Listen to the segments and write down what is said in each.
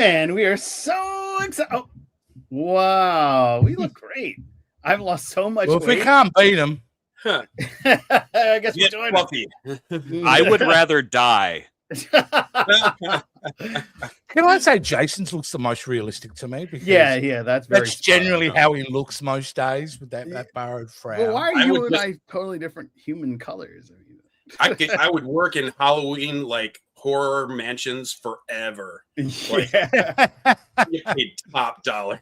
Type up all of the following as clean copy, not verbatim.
man, we are so excited. Oh, wow, we look great. I've lost so much Well, if weight. we can't beat them, I guess we'll join fluffy. I would rather die. can I say Jason's looks the most realistic to me? Because yeah, that's very generally how he looks most days with that borrowed frown. Well, why are you and I totally different human colors? I would work in Halloween like horror mansions forever. Like, you paid top dollar.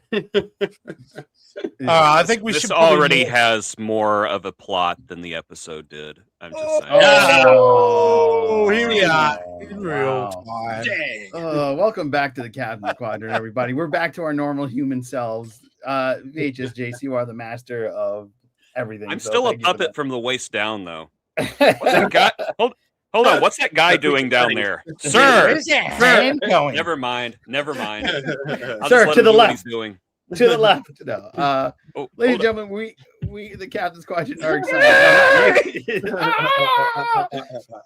I think we this should already has more of a plot than the episode did. I'm just saying. Oh, here we are in real time. Dang. Welcome back to the Captains Quadrant, everybody. We're back to our normal human selves. VHS Jace, you are the master of everything. I'm still a puppet from the waist down, though. What's that guy? Hold on. What's that guy doing down there, sir? Where's that hand going? Never mind. I'll Sir, just let to him the do what left. he's doing. To the left. No. Ladies and gentlemen, we the Captains Quadrant are excited.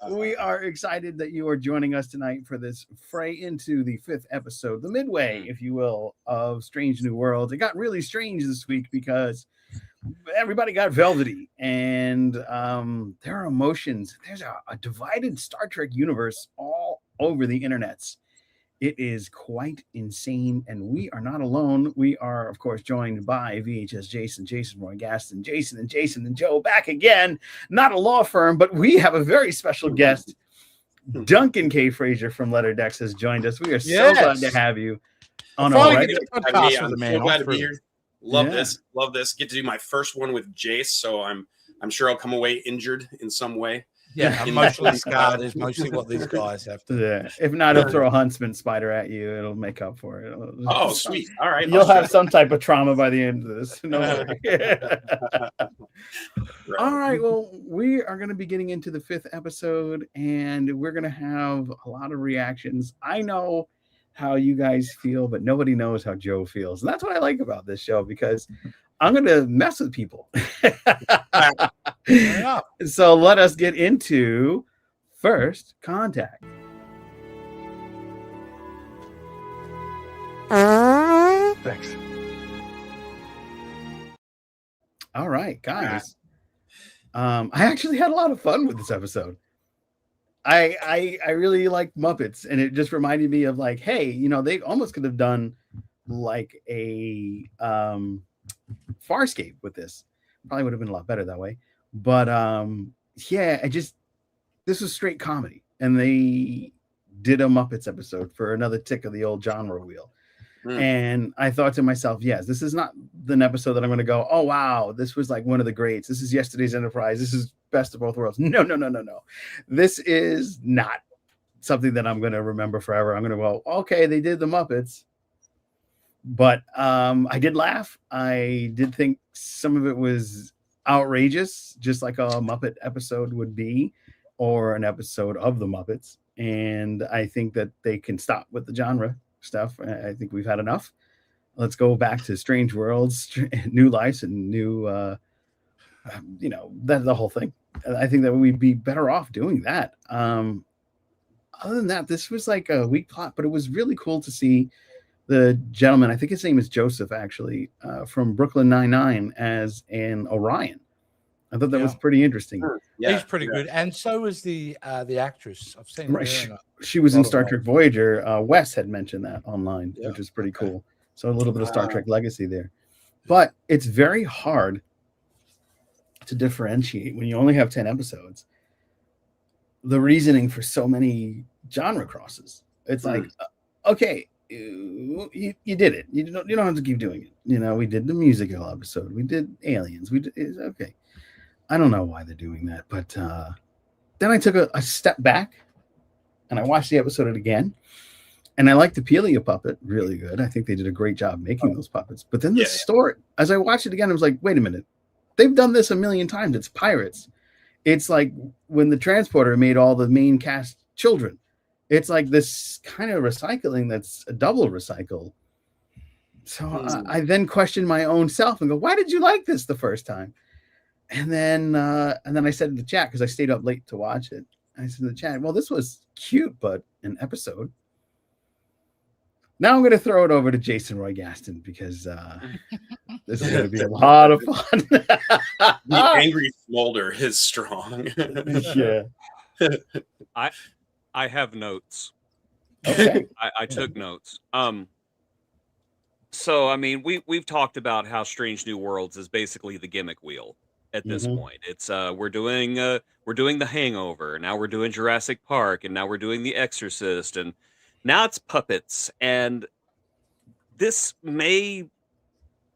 We are excited that you are joining us tonight for this fray into the 5th episode, the midway, if you will, of Strange New Worlds. It got really strange this week because everybody got velvety, and there are emotions. There's a divided Star Trek universe all over the internets. It is quite insane, and we are not alone. We are, of course, joined by VHS Jason Roy Gaston, Jason and Joe back again. Not a law firm, but we have a very special guest. Duncan K. Frasier from Letterdex has joined us. We are so glad to have you on our I'm so glad to be here. Love this. Get to do my first one with Jace, so I'm sure I'll come away injured in some way. Yeah, emotionally scarred is mostly what these guys have to do. Yeah. If not, he'll throw a huntsman spider at you. It'll make up for it. Oh, sweet. All right. You'll have some type of trauma by the end of this. No worry. All right. Well, we are going to be getting into the 5th episode, and we're going to have a lot of reactions. I know how you guys feel, but nobody knows how Joe feels. And that's what I like about this show, because I'm going to mess with people. So let us get into First Contact. Thanks. All right, guys. I actually had a lot of fun with this episode. I really like Muppets, and it just reminded me of like, hey, they almost could have done like a Farscape with this. Probably would have been a lot better that way. But this was straight comedy, and they did a Muppets episode for another tick of the old genre wheel. And I thought to myself, yes, this is not an episode that I'm going to go, oh, wow, this was like one of the greats. This is yesterday's Enterprise. This is best of both worlds. No. This is not something that I'm going to remember forever. I'm going to go, okay, they did the Muppets. But I did laugh. I did think some of it was outrageous, just like a Muppet episode would be, or an episode of the Muppets. And I think that they can stop with the genre stuff. I think we've had enough. Let's go back to Strange Worlds, New Lives, and new, the whole thing. I think that we'd be better off doing that. Other than that, this was like a weak plot, but it was really cool to see the gentleman, I think his name is Joseph, actually, from Brooklyn Nine-Nine as an Orion. I thought that was pretty interesting. Yeah, he's pretty good, and so is the actress. I've seen her. She was in Star Trek Voyager. Wes had mentioned that online, which is pretty cool. So a little bit of Star Trek legacy there. But it's very hard to differentiate when you only have 10 episodes. The reasoning for so many genre crosses. It's like, okay, you did it. You don't have to keep doing it. We did the musical episode. We did Aliens. It's okay. I don't know why they're doing that, but then I took a step back and I watched the episode again, and I liked the Pelia puppet really good. I think they did a great job making those puppets. But then the story, as I watched it again, I was like, wait a minute, they've done this a million times. It's pirates. It's like when the Transporter made all the main cast children. It's like this kind of recycling that's a double recycle. So I then questioned my own self and go, why did you like this the first time? And then I said in the chat, because I stayed up late to watch it, I said in the chat, well, this was cute, but an episode. Now I'm going to throw it over to Jason Roy Gaston because this is going to be a lot of fun. The angry smolder is strong. Yeah. I have notes. Okay. I took notes. So I mean, we've talked about how Strange New Worlds is basically the gimmick wheel at this point. It's we're doing The Hangover, now we're doing Jurassic Park, and now we're doing The Exorcist, and now it's puppets. And this may,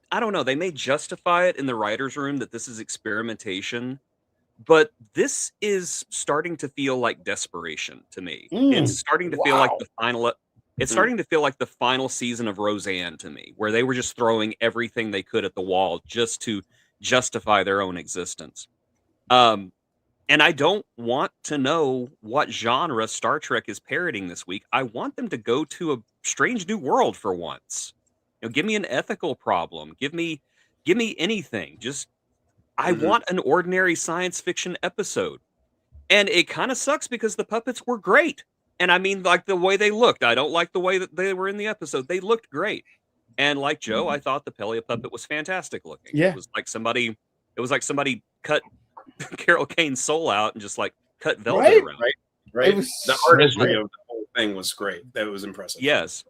I don't know, they may justify it in the writer's room that this is experimentation, but this is starting to feel like desperation to me. It's starting to feel like the final. It's starting to feel like the final season of Roseanne to me, where they were just throwing everything they could at the wall just to justify their own existence. And I don't want to know what genre Star Trek is parroting this week. I want them to go to a strange new world for once. You know, give me an ethical problem. Give me anything. Just I want an ordinary science fiction episode. And it kind of sucks because the puppets were great. And I mean, like the way they looked. I don't like the way that they were in the episode. They looked great. And like Joe, I thought the Pelia puppet was fantastic looking. Yeah. It was like somebody cut Carol Kane's soul out and just like cut velvet around. Right. The artistry of the whole thing was great. That was impressive. Yes.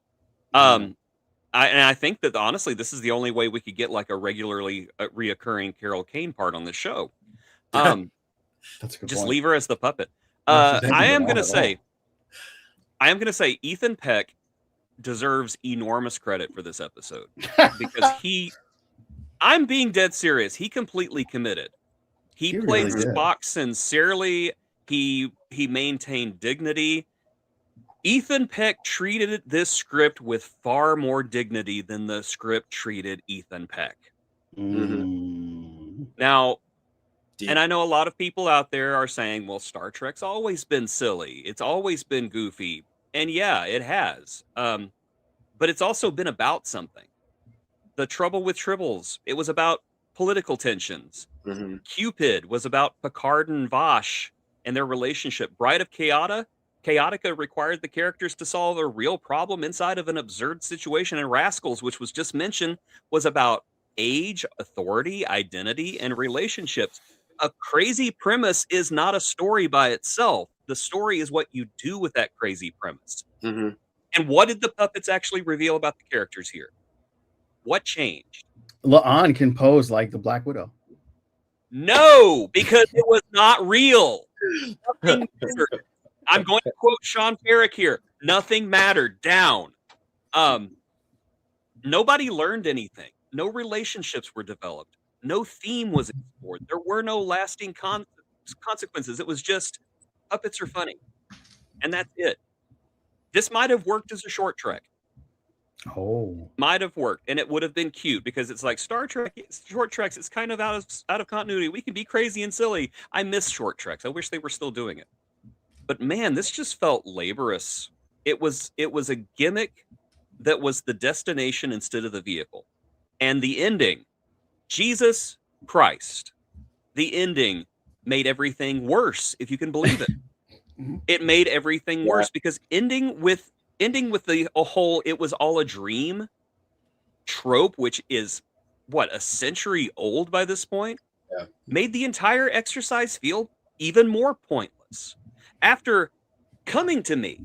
I think that honestly, this is the only way we could get like a regularly reoccurring Carol Kane part on the show. That's a good Just point. leave her as the puppet. Not to I am going to say Ethan Peck deserves enormous credit for this episode because I'm being dead serious. He completely committed. He played really did. Spock sincerely. He maintained dignity. Ethan Peck treated this script with far more dignity than the script treated Ethan Peck. Now, and I know a lot of people out there are saying, well, Star Trek's always been silly. It's always been goofy. And yeah, it has. But it's also been about something. The Trouble with Tribbles, it was about political tensions. Cupid was about Picard and Vash and their relationship. Bride of Chaotica required the characters to solve a real problem inside of an absurd situation. And Rascals, which was just mentioned, was about age, authority, identity, and relationships. A crazy premise is not a story by itself. The story is what you do with that crazy premise. And what did the puppets actually reveal about the characters here? What changed? La'an can pose like the Black Widow. No, because it was not real. Nothing mattered. I'm going to quote Sean Ferrick here. Nothing mattered. Down. Nobody learned anything. No relationships were developed. No theme was explored. There were no lasting consequences. It was just puppets are funny. And that's it. This might have worked as a short trek. Might have worked, and it would have been cute because it's like Star Trek, short treks. It's kind of out of continuity. We can be crazy and silly. I miss short treks. I wish they were still doing it. But man, this just felt laborious. It was a gimmick that was the destination instead of the vehicle, and the ending, Jesus Christ, the ending made everything worse. If you can believe it, it made everything worse because ending with the whole "it was all a dream" trope, which is what, a century old by this point, made the entire exercise feel even more pointless. After coming to me,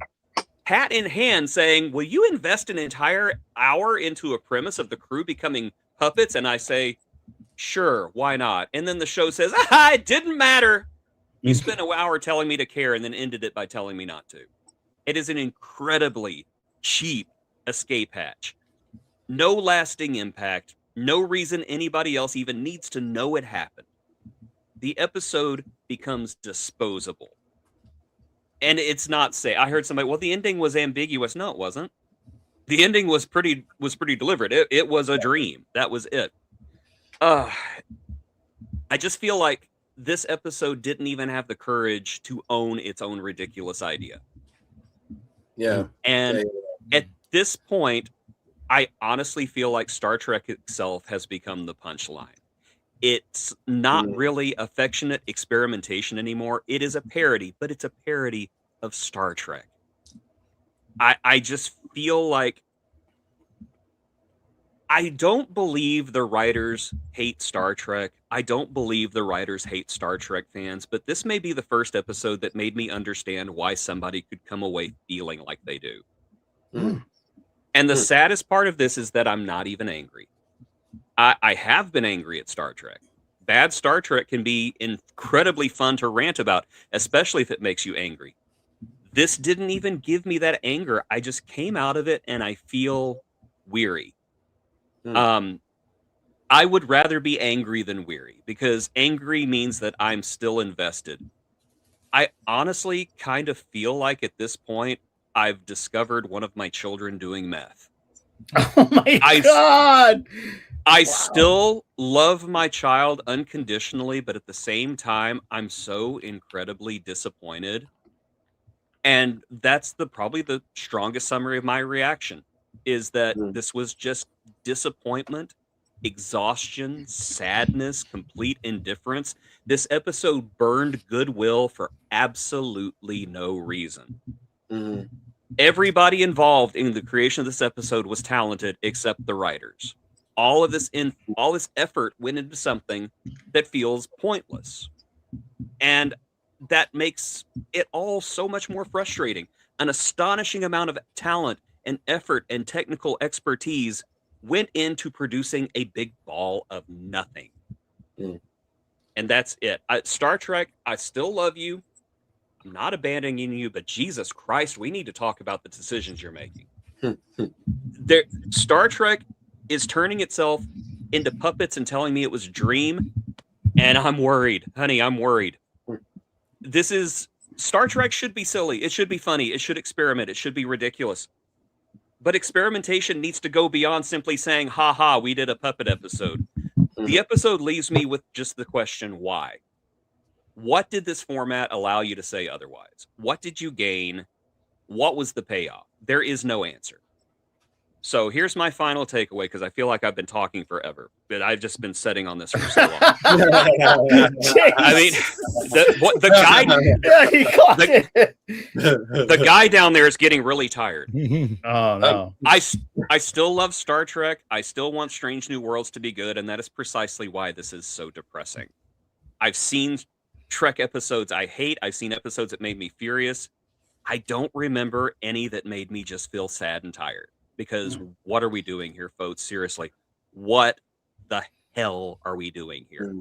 hat in hand, saying, "Will you invest an entire hour into a premise of the crew becoming puppets?" And I say, "Sure, why not?" And then the show says, "It didn't matter. You spent an hour telling me to care and then ended it by telling me not to." It is an incredibly cheap escape hatch. No lasting impact. No reason anybody else even needs to know it happened. The episode becomes disposable. And it's not say. I heard somebody, well, the ending was ambiguous. No, it wasn't. The ending was pretty deliberate. It was a dream. That was it. I just feel like this episode didn't even have the courage to own its own ridiculous idea. Yeah. And at this point, I honestly feel like Star Trek itself has become the punchline. It's not really affectionate experimentation anymore. It is a parody, but it's a parody of Star Trek. I just feel like I don't believe the writers hate Star Trek. I don't believe the writers hate Star Trek fans, but this may be the first episode that made me understand why somebody could come away feeling like they do. Mm. And the saddest part of this is that I'm not even angry. I have been angry at Star Trek. Bad Star Trek can be incredibly fun to rant about, especially if it makes you angry. This didn't even give me that anger. I just came out of it and I feel weary. I would rather be angry than weary, because angry means that I'm still invested. I honestly kind of feel like at this point I've discovered one of my children doing meth. Oh my God! I still love my child unconditionally, but at the same time, I'm so incredibly disappointed. And that's probably the strongest summary of my reaction, is that this was just disappointment, exhaustion, sadness, complete indifference. This episode burned goodwill for absolutely no reason. Everybody involved in the creation of this episode was talented except the writers. All this effort went into something that feels pointless. And that makes it all so much more frustrating. An astonishing amount of talent and effort and technical expertise went into producing a big ball of nothing. And that's it. Star Trek, I still love you. I'm not abandoning you, but Jesus Christ, we need to talk about the decisions you're making. Star Trek is turning itself into puppets and telling me it was a dream, and I'm worried. Honey, I'm worried. Star Trek should be silly. It should be funny. It should experiment. It should be ridiculous. But experimentation needs to go beyond simply saying, ha ha, we did a puppet episode. The episode leaves me with just the question, why? What did this format allow you to say otherwise? What did you gain? What was the payoff? There is no answer. So here's my final takeaway, because I feel like I've been talking forever, but I've just been sitting on this for so long. I mean, the guy down there is getting really tired. Oh no! I still love Star Trek. I still want Strange New Worlds to be good, and that is precisely why this is so depressing. I've seen Trek episodes I hate. I've seen episodes that made me furious. I don't remember any that made me just feel sad and tired. Because what are we doing here, folks? Seriously, what the hell are we doing here?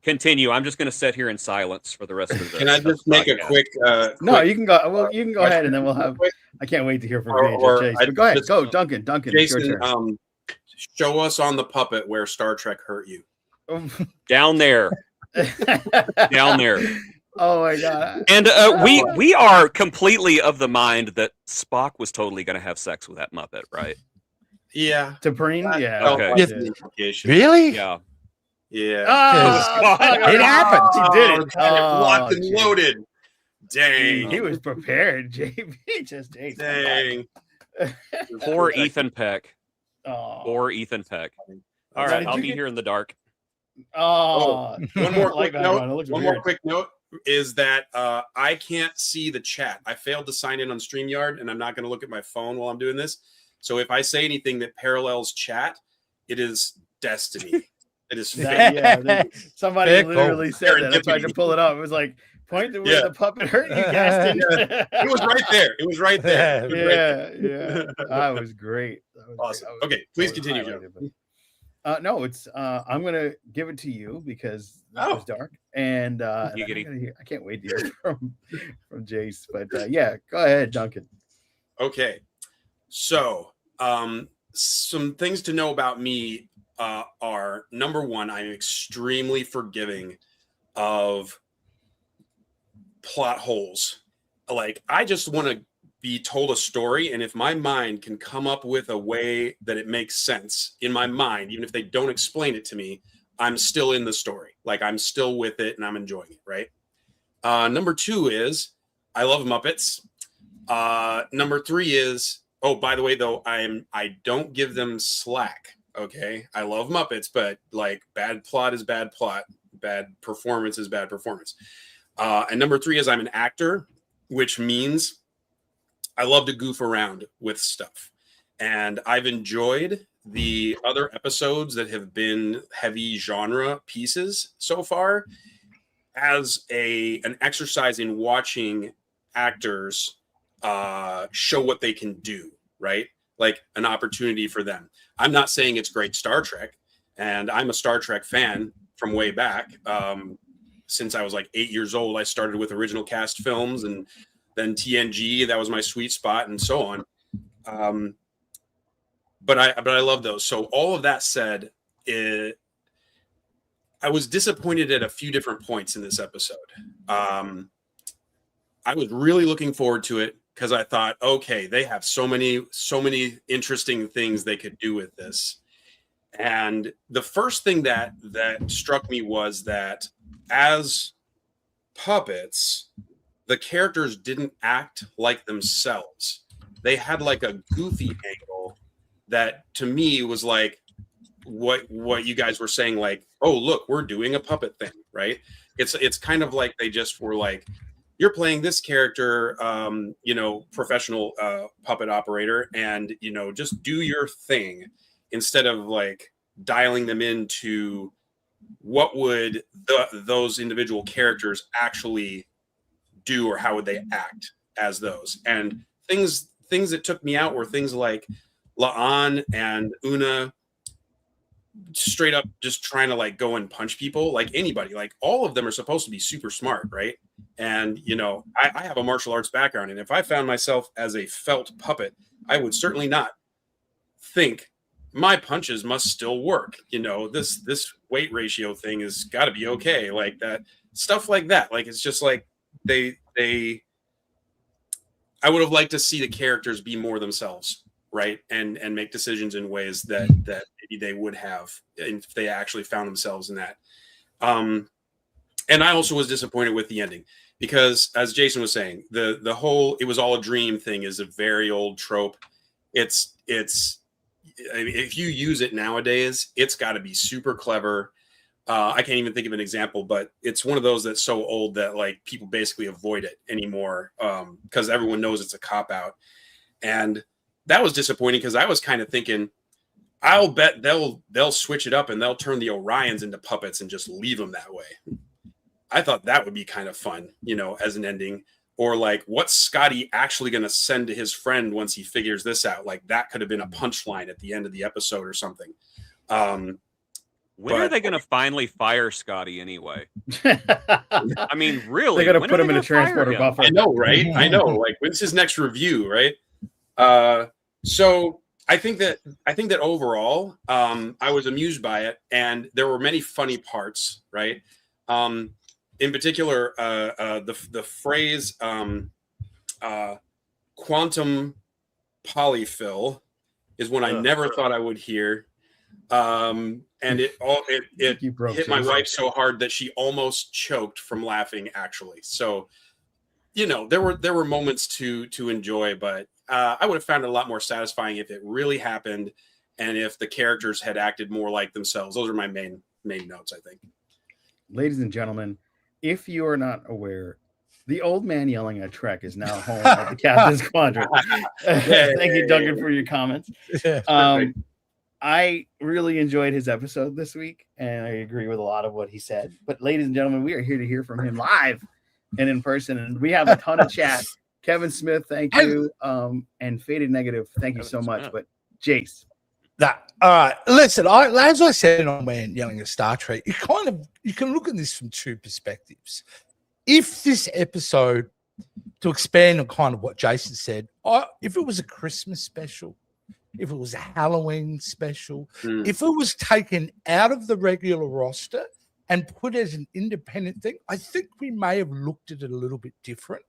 Continue. I'm just going to sit here in silence for the rest of the. Can I just make a quick? No, you can go. Well, you can go ahead, and then we'll have. I can't wait to hear from Chase. But go ahead, go, Duncan. Duncan, Jason, show us on the puppet where Star Trek hurt you. Down there. Down there. Oh my God! And we are completely of the mind that Spock was totally going to have sex with that Muppet, right? Yeah, T'Pring. Yeah. Okay. Really? Yeah. Yeah. Oh, it happened. He did it. Locked and loaded. Dang. He was prepared. JB just ate. Dang. Poor Ethan Peck. Oh. Poor Ethan Peck. All right, I'll be here in the dark. One more quick note. One more quick note is that I can't see the chat. I failed to sign in on StreamYard, and I'm not going to look at my phone while I'm doing this. So if I say anything that parallels chat, it is destiny. It is fate. Somebody literally said that. I tried to pull it up. It was like, point to where the puppet hurt you, Gaston. It was right there. It was right there. Yeah. That was great. That was awesome. Great. Okay, please continue, Joe. No, it's I'm gonna give it to you because it was dark, and I can't wait to hear from Jace. But yeah, go ahead, Duncan. Okay, so some things to know about me are, number one, I'm extremely forgiving of plot holes. Like, I just want to be told a story, and if my mind can come up with a way that it makes sense in my mind, even if they don't explain it to me, I'm still in the story. Like, I'm still with it and I'm enjoying it, right? Number two is I love Muppets. Number three is, oh, by the way, though, I don't give them slack. Okay, I love Muppets, but like, bad plot is bad plot, bad performance is bad performance. And number three is I'm an actor, which means I love to goof around with stuff. and I've enjoyed the other episodes that have been heavy genre pieces so far as an exercise in watching actors show what they can do, right? Like an opportunity for them. I'm not saying it's great Star Trek, and I'm a Star Trek fan from way back. Since I was like 8 years old, I started with original cast films, and then TNG, that was my sweet spot, and so on. But I love those. So all of that said, I was disappointed at a few different points in this episode. I was really looking forward to it because I thought, okay, they have so many interesting things they could do with this. And the first thing that struck me was that as puppets, the characters didn't act like themselves. They had like a goofy angle that to me was like what you guys were saying, like, oh, look, we're doing a puppet thing, right? It's kind of like they just were like, you're playing this character, professional puppet operator, and, just do your thing instead of like dialing them into what would those individual characters actually do, or how would they act as those. And things that took me out were things like La'an and Una straight up just trying to like go and punch people, like anybody. Like all of them are supposed to be super smart, right? And I have a martial arts background, and if I found myself as a felt puppet, I would certainly not think my punches must still work. This weight ratio thing has got to be okay, like that stuff like that. Like it's just like I would have liked to see the characters be more themselves, right? And make decisions in ways that maybe they would have if they actually found themselves in that. And I also was disappointed with the ending because, as Jason was saying, the whole "it was all a dream" thing is a very old trope. It's if you use it nowadays, it's got to be super clever. I can't even think of an example, but it's one of those that's so old that like people basically avoid it anymore because everyone knows it's a cop out. And that was disappointing because I was kind of thinking, I'll bet they'll switch it up and they'll turn the Orions into puppets and just leave them that way. I thought that would be kind of fun, as an ending. Or like, what's Scotty actually going to send to his friend once he figures this out? Like that could have been a punchline at the end of the episode or something. When are they going to finally fire Scotty anyway? I mean, really? They're going to put him in a transporter buffer. I know, right? I know. Like, when's his next review, right? So I think that overall, I was amused by it, and there were many funny parts, right? In particular, the phrase "quantum polyfill" is one I never thought I would hear. And it hit my wife so hard that she almost choked from laughing, actually. So, there were moments to enjoy, but I would have found it a lot more satisfying if it really happened and if the characters had acted more like themselves. Those are my main notes, I think. Ladies and gentlemen, if you are not aware, the old man yelling at Trek is now home at the Captain's Quadrant. Thank you, Duncan, for your comments. I really enjoyed his episode this week, and I agree with a lot of what he said. But ladies and gentlemen, we are here to hear from him live and in person, and we have a ton of chat. Kevin Smith, thank you. And Faded Negative, thank you so much. But Jace. All right. Listen, as I said on Man Yelling at Star Trek, you can look at this from two perspectives. If this episode, to expand on kind of what Jason said, if it was a Christmas special, if it was a Halloween special, if it was taken out of the regular roster and put as an independent thing, I think we may have looked at it a little bit different.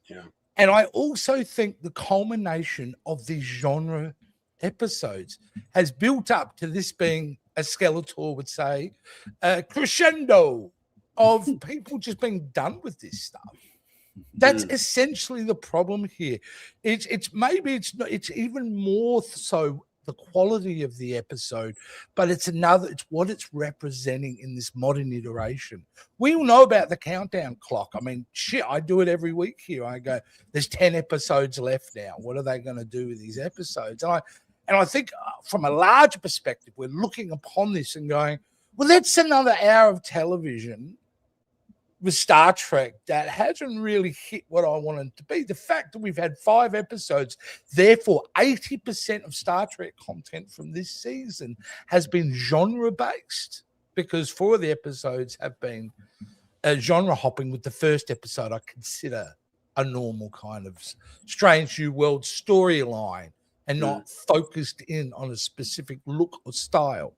Yeah. And I also think the culmination of these genre episodes has built up to this being, as Skeletor would say, a crescendo of people just being done with this stuff. That's essentially the problem here. It's even more so the quality of the episode, but it's what it's representing in this modern iteration. We all know about the countdown clock. I mean, shit, I do it every week here. I go, there's 10 episodes left now. What are they going to do with these episodes? And I think from a larger perspective, we're looking upon this and going, well, that's another hour of television with Star Trek that hasn't really hit what I wanted it to be. The fact that we've had 5 episodes, therefore 80% of Star Trek content from this season has been genre-based, because 4 of the episodes have been genre hopping, with the first episode I consider a normal kind of Strange New World storyline and not focused in on a specific look or style.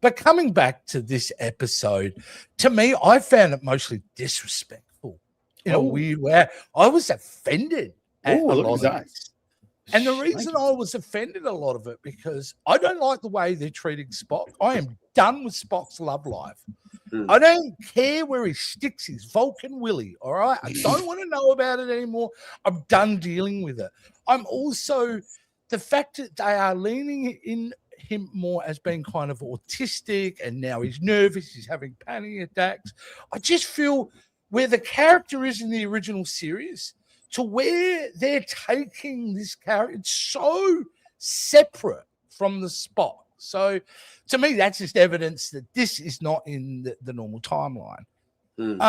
But coming back to this episode, to me, I found it mostly disrespectful in a weird way. I was offended at a lot of it. And the reason I was offended a lot of it, because I don't like the way they're treating Spock. I am done with Spock's love life. I don't care where he sticks his Vulcan Willy, all right? I don't want to know about it anymore. I'm done dealing with it. I'm also, the fact that they are leaning in him more as being kind of autistic, and now he's nervous, he's having panic attacks. I just feel where the character is in the original series to where they're taking this character, it's so separate from the Spock. So to me, that's just evidence that this is not in the normal timeline. And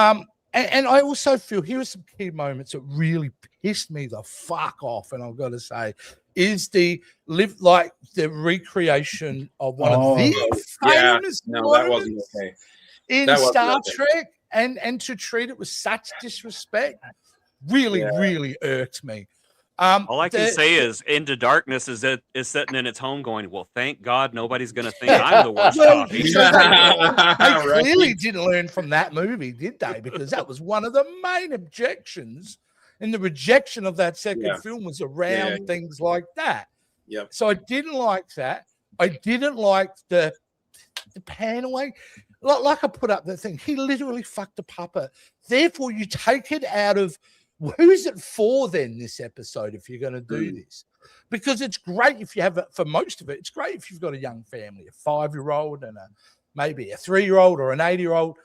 I also feel, here are some key moments that really pissed me the fuck off, and I've got to say, is the recreation of one of the famous moments in Star Trek, and to treat it with such disrespect really irked me. All I can say is Into Darkness is sitting in its home going, well, thank God nobody's going to think I'm the worst copy. They clearly didn't learn from that movie, did they? Because that was one of the main objections in the rejection of that second film, was around things like that. So I didn't like that. I didn't like the pan away. Like I put up the thing, he literally fucked a puppet. Therefore, you take it out of, who's it for then, this episode, if you're going to do this? Because it's great if you have it, for most of it, it's great if you've got a young family, a 5-year-old and maybe a 3-year-old or an 8-year-old.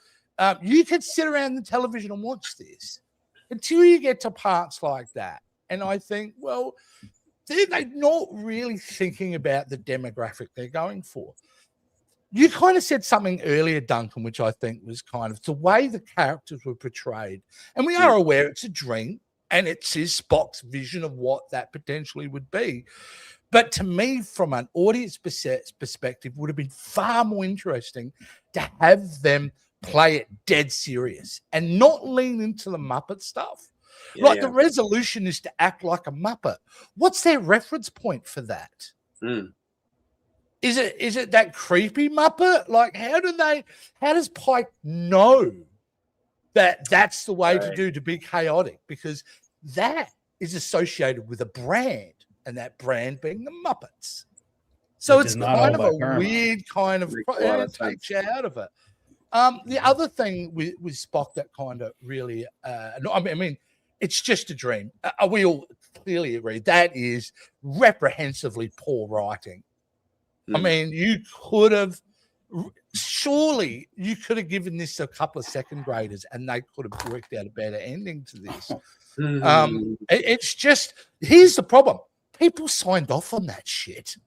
You could sit around the television and watch this until you get to parts like that. And I think, well, they're not really thinking about the demographic they're going for. You kind of said something earlier, Duncan, which I think was kind of the way the characters were portrayed. And we are aware it's a dream, and it's his Spock's vision of what that potentially would be. But to me, from an audience perspective, would have been far more interesting to have them play it dead serious and not lean into the Muppet stuff. The resolution is to act like a Muppet. What's their reference point for that? Is it that creepy Muppet? Like, how does Pike know that that's the way to be chaotic? Because that is associated with a brand, and that brand being the Muppets. So it's kind of a weird kind of, it takes you out of it. The other thing with Spock that kind of really, I mean, it's just a dream. We all clearly agree that is reprehensibly poor writing. I mean, surely you could have given this a couple of second graders and they could have worked out a better ending to this. It's just, here's the problem. People signed off on that shit.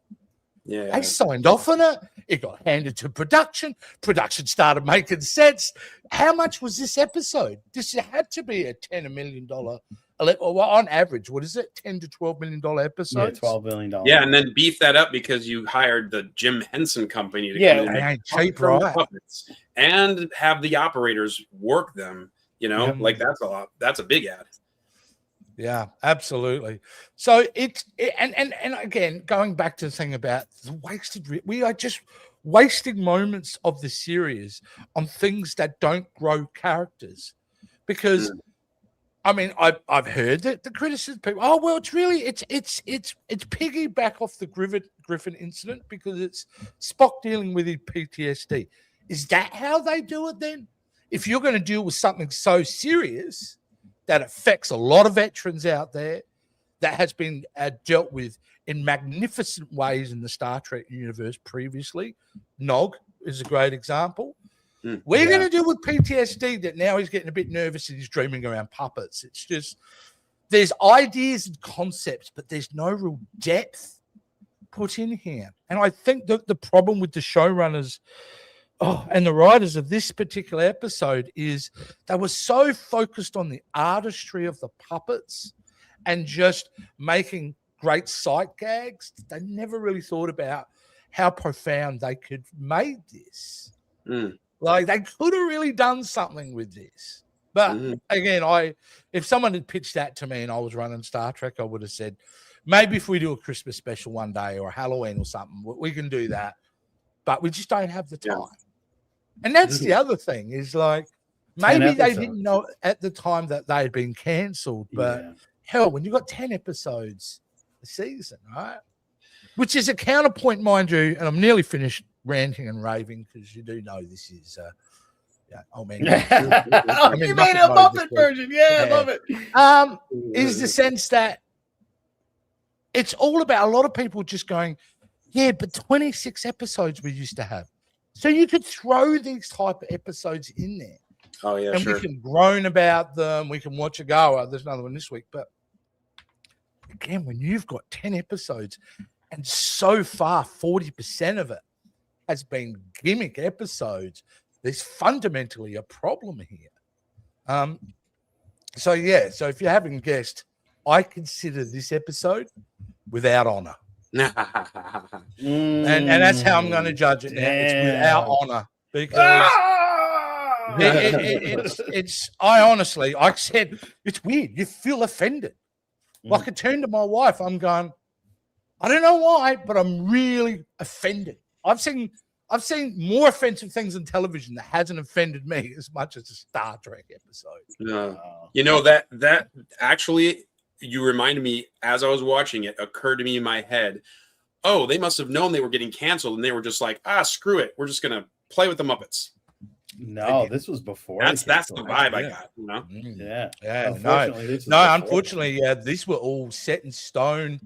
They signed off on it. It got handed to production. Production started making sense. How much was this episode? This had to be a $10 million. Well, on average, what is it? $10 to $12 million episode. Yeah, $12 million. Yeah, and then beef that up because you hired the Jim Henson Company to come in they ain't cheap, right? Puppets and have the operators work them. You know, like that's a lot. That's a big ad. Yeah, absolutely. So and again, going back to the thing about the wasted, we are just wasting moments of the series on things that don't grow characters. Because I mean, I've heard that the criticism people, oh well, it's piggyback off the Griffin Incident because it's Spock dealing with his PTSD. Is that how they do it then? If you're going to deal with something so serious that affects a lot of veterans out there, that has been dealt with in magnificent ways in the Star Trek universe previously. Nog is a great example. We're going to deal with PTSD that now he's getting a bit nervous and he's dreaming around puppets. It's just, there's ideas and concepts, but there's no real depth put in here. And I think that the problem with the showrunners and the writers of this particular episode is they were so focused on the artistry of the puppets and just making great sight gags. They never really thought about how profound they could made this. Like, they could have really done something with this. But again, if someone had pitched that to me and I was running Star Trek, I would have said, maybe if we do a Christmas special one day or a Halloween or something, we can do that. But we just don't have the time. And that's the other thing is, like, maybe they didn't know at the time that they had been cancelled. But hell, when you've got 10 episodes a season, right? Which is a counterpoint, mind you, and I'm nearly finished ranting and raving because you do know this is oh man, you made a Muppet version. I love it. Is the sense that it's all about a lot of people just going, but 26 episodes we used to have, so you could throw these type of episodes in there. And we can groan about them, we can watch it go, there's another one this week. But again, when you've got 10 episodes and so far 40% of it has been gimmick episodes, there's fundamentally a problem here. So if you haven't guessed, I consider this episode without honor. And that's how I'm going to judge it now. It's without honor because it's I said, it's weird. You feel offended. Like, I turned to my wife, I'm going, I don't know why, but I'm really offended. I've seen more offensive things on television that hasn't offended me as much as a Star Trek episode. You know, that actually, you reminded me as I was watching it, occurred to me in my head. Oh, they must have known they were getting canceled, and they were just like, screw it, we're just gonna play with the Muppets. No, this was before. That's the vibe I got. You know? Unfortunately, these were all set in stone.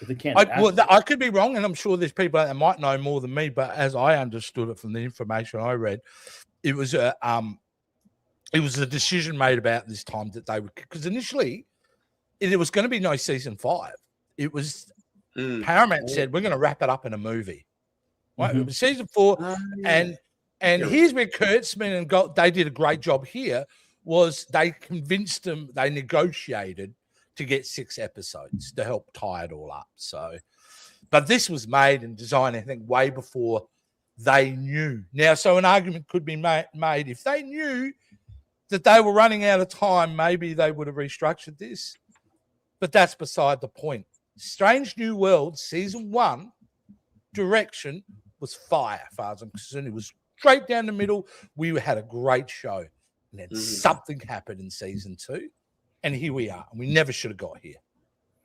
They can't. I could be wrong, and I'm sure there's people that might know more than me. But as I understood it from the information I read, it was a decision made about this time that they would, because initially it was going to be no season 5. It was Paramount said we're going to wrap it up in a movie. Right, it was season 4, and here's where Kurtzman and they did a great job. Here was they convinced them, they negotiated to get 6 episodes to help tie it all up. So, but this was made and designed, I think, way before they knew. Now, so an argument could be made if they knew that they were running out of time, maybe they would have restructured this. But that's beside the point. Strange New World season 1 direction was fire, as far as I'm concerned. It was straight down the middle. We had a great show, and then something happened in season 2. And here we are. And we never should have got here.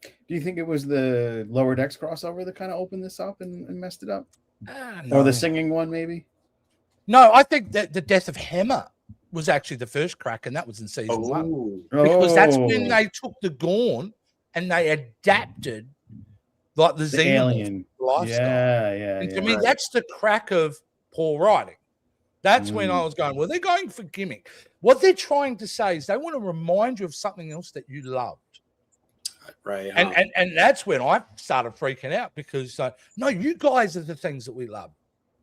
Do you think it was the Lower Decks crossover that kind of opened this up and messed it up? No. Or the singing one, maybe? No, I think that the death of Hammer was actually the first crack, and that was in season 1. Because that's when they took the Gorn and they adapted like the alien lifestyle. And to me, that's the crack of poor writing. That's when I was going, well, they're going for gimmick. What they're trying to say is they want to remind you of something else that you loved. Right. And that's when I started freaking out because, no, you guys are the things that we love.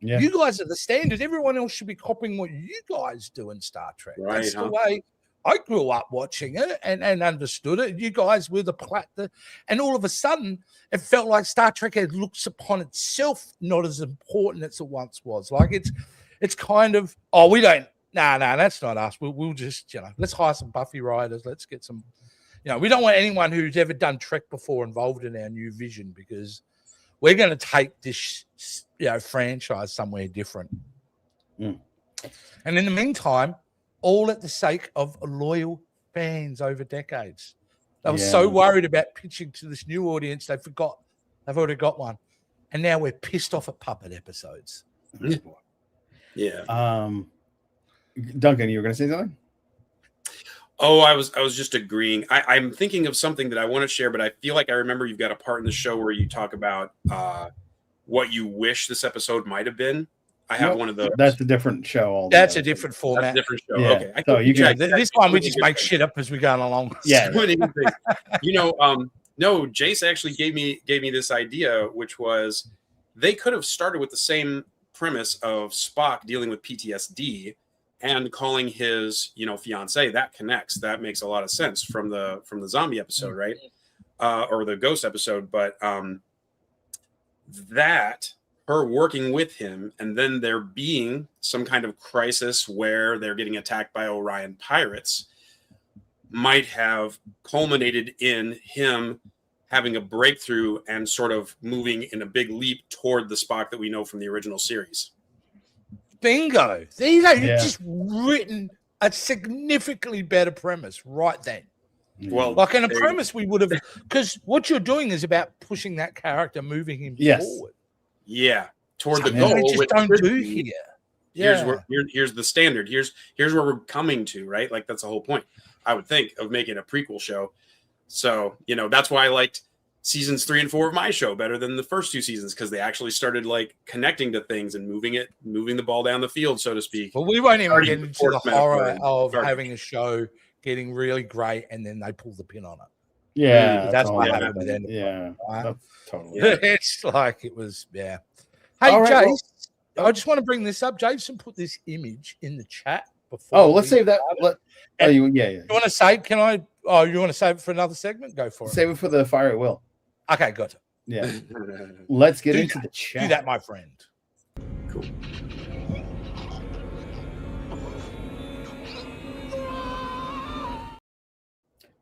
Yeah. You guys are the standard. Everyone else should be copying what you guys do in Star Trek. Right, that's the way I grew up watching it and understood it. You guys were the platter. And all of a sudden, it felt like Star Trek had looks upon itself not as important as it once was. Like it's kind of, we don't, no, that's not us. We'll just, let's hire some Buffy writers. Let's get some, we don't want anyone who's ever done Trek before involved in our new vision because we're going to take this, franchise somewhere different. And in the meantime, all at the sake of loyal fans over decades. They were so worried about pitching to this new audience, they forgot they've already got one. And now we're pissed off at puppet episodes. Yeah. Duncan, you were going to say something? Oh, I was just agreeing. I'm thinking of something that I want to share, but I feel like I remember you've got a part in the show where you talk about what you wish this episode might have been. I have one of those. That's a different show. That's a different format. That's a different show. Yeah. Okay. So you can, this one we just make shit up as we go along. Yeah. You know, no, Jace actually gave me this idea, which was they could have started with the same premise of Spock dealing with PTSD and calling his, fiance. That connects. That makes a lot of sense from the zombie episode, right? Or the ghost episode. But that her working with him and then there being some kind of crisis where they're getting attacked by Orion pirates might have culminated in him having a breakthrough and sort of moving in a big leap toward the Spock that we know from the original series. Bingo. There you go. You've just written a significantly better premise right then. Well, like in a premise we would have, because what you're doing is about pushing that character, moving him forward. Yeah, toward the Something goal. we just don't do here. Here's the standard. Here's where we're coming to, right? Like that's the whole point, I would think, of making a prequel show. So, that's why I liked seasons 3 and 4 of my show better than the first 2 seasons, because they actually started like connecting to things and moving the ball down the field, so to speak. Well, we won't even get into the horror of having a show getting really great and then they pull the pin on it. Yeah, that's what happened with it. Yeah, totally. It's like it was. Yeah. Hey, Jace, I just want to bring this up. Jason put this image in the chat before. Oh, let's save that. You want to save? Can I? Oh, you want to save it for another segment? Go for it. Save it for the Fire at Will. Okay, got it. Yeah. Let's get into the chat. Do that, my friend. Cool.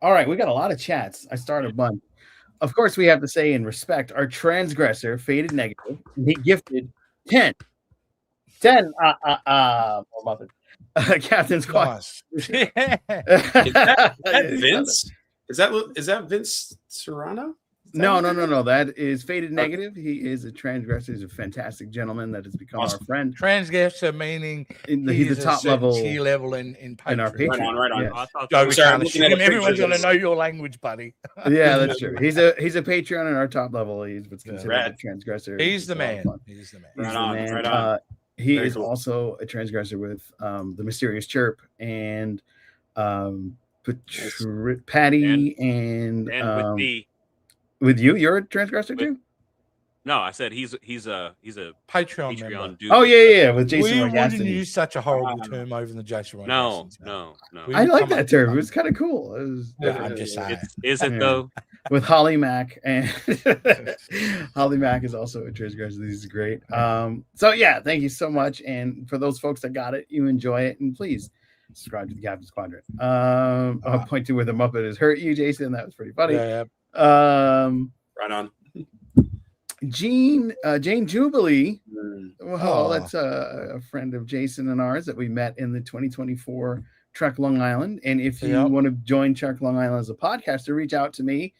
All right, we got a lot of chats. I started a bunch. Of course, we have to say in respect, our transgressor, Faded Negative, he gifted 10 Captains Quadrant. Is that Vince? Is that Vince Serrano? No. That is Faded Negative. He is a transgressor. He's a fantastic gentleman that has become our friend. Transgressor meaning he's the top level tier level in our Patreon. Right on. Yeah. Everyone's going to know your language, buddy. Yeah, that's true. He's a Patreon in our top level. He's what's considered a transgressor. He's the man. Right on. He is also a transgressor with the Mysterious Chirp and Patty and with me. With you, you're a transgressor too. No, I said he's a Patreon dude. Oh yeah, with Jason. We wouldn't use such a horrible term over the Jason. No. I like that term. It was kind of cool. I'm just saying. Is it though? With Holly Mack, and Holly Mack is also a transgressor. This is great. So yeah, thank you so much. And for those folks that got it, you enjoy it, and please subscribe to the Captains Quadrant. I'll point to where the Muppet has hurt you, Jason. That was pretty funny. Yeah. Right on. Jane Jubilee. Well, that's a friend of Jason and ours that we met in the 2024 Trek Long Island. And if you want to join Trek Long Island as a podcaster, reach out to me.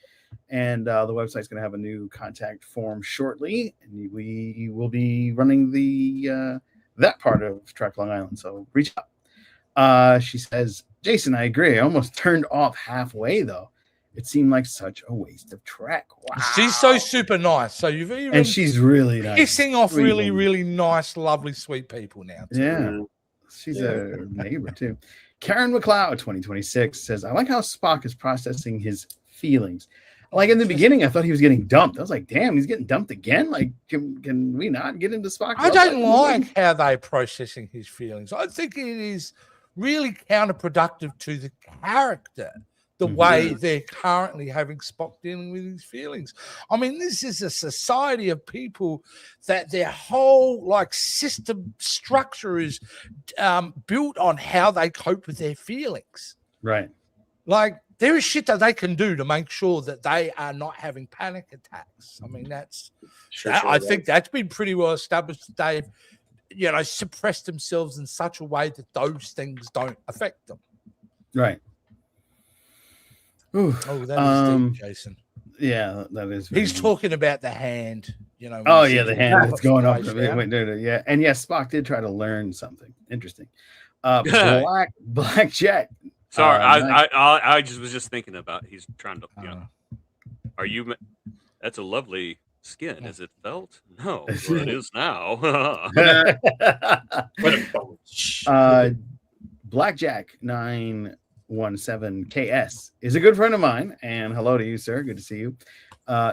And the website's going to have a new contact form shortly, and we will be running the that part of Trek Long Island. So reach out. She says, Jason, I agree. I almost turned off halfway though. It seemed like such a waste of Trek. Wow. She's so super nice. So you've even and she's really nice. Pissing off really, really nice, lovely, sweet people now. Too. Yeah. She's a neighbor too. Karen McLeod, 2026, says, I like how Spock is processing his feelings. Like in the beginning, I thought he was getting dumped. I was like, damn, he's getting dumped again. Like, can we not get into Spock? I don't like how they're processing his feelings. I think it is really counterproductive to the character. The way they're currently having Spock dealing with his feelings. I mean, this is a society of people that their whole system structure is built on how they cope with their feelings. Right. Like there is shit that they can do to make sure that they are not having panic attacks. I mean, I think that's been pretty well established. They've, suppressed themselves in such a way that those things don't affect them. Right. Ooh. Oh, that is deep, Jason. Yeah, that is. He's talking about the hand, Oh yeah, the hand that's going up. Yeah, and yes, Spock did try to learn something interesting. Black Jet Sorry, Nice. I just was just thinking about. He's trying to, Are you? That's a lovely skin. Is it felt? No, well, it is now. What a bunch. Blackjack 917 KS is a good friend of mine, and hello to you, sir. Good to see you.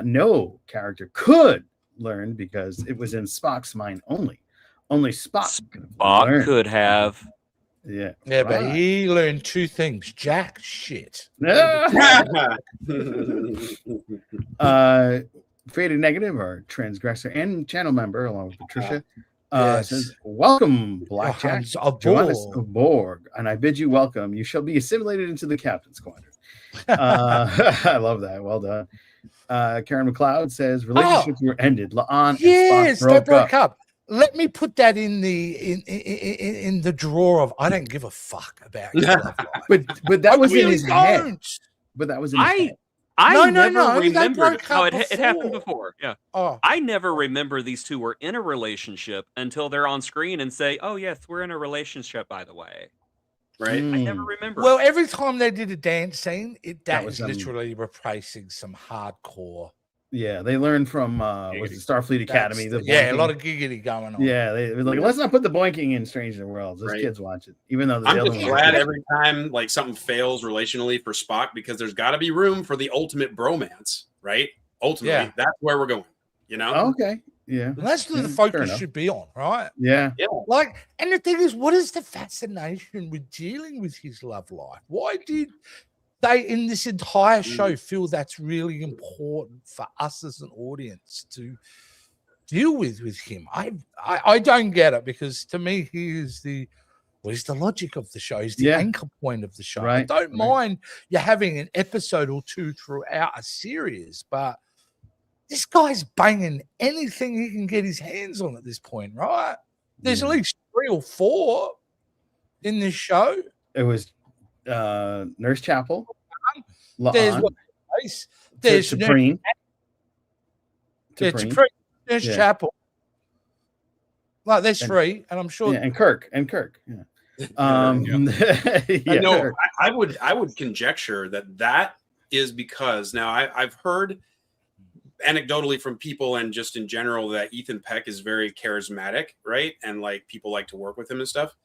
No character could learn because it was in Spock's mind only. Only Spock could have. Yeah. Yeah, but he learned two things: jack shit. Faded Negative, our transgressor and channel member, along with Patricia, Yes. says, "Welcome, Blackjack. Join us aboard, and I bid you welcome. You shall be assimilated into the Captain's Quadrant." I love that. Well done. Karen McLeod says, "Relationships were ended. La'an and Spock broke up. Let me put that in the drawer of I don't give a fuck about your love life. But that was really in his head. But that was in his head. I No, never they remembered. broke Oh, up it happened before. Yeah. Oh, I never remember these two were in a relationship until they're on screen and say, "Oh yes, we're in a relationship." By the way, Right? I never remember. well, every time they did a dance scene, that was was literally replacing some hardcore. Yeah, they learned from was it Starfleet Academy. The a boinking. lot of giggity going on. Yeah, they were like, let's not put the boinking in Stranger Worlds. Those Right. kids watch it, even though I'm other just one- glad every time like something fails relationally for Spock because there's got to be room for the ultimate bromance, right? Ultimately, that's where we're going. You know? Oh, okay, yeah, And that's what the fair focus enough. should be on, right? Yeah, Like, and the thing is, what is the fascination with dealing with his love life? Why did they, in this entire show, feel that's really important for us as an audience to deal with him? I don't get it, because to me, he's the logic of the show. He's the anchor point of the show. I don't mind you having an episode or two throughout a series, but this guy's banging anything he can get his hands on at this point, right? There's at least 3 or 4 in this show. it was Nurse Chapel. There's La'an, there's Supreme. Nurse Chapel. Like, there's 3, and I'm sure. Yeah, and Kirk. Yeah. I know. I would conjecture that is because now I've heard anecdotally from people and just in general that Ethan Peck is very charismatic, right? And like people like to work with him and stuff.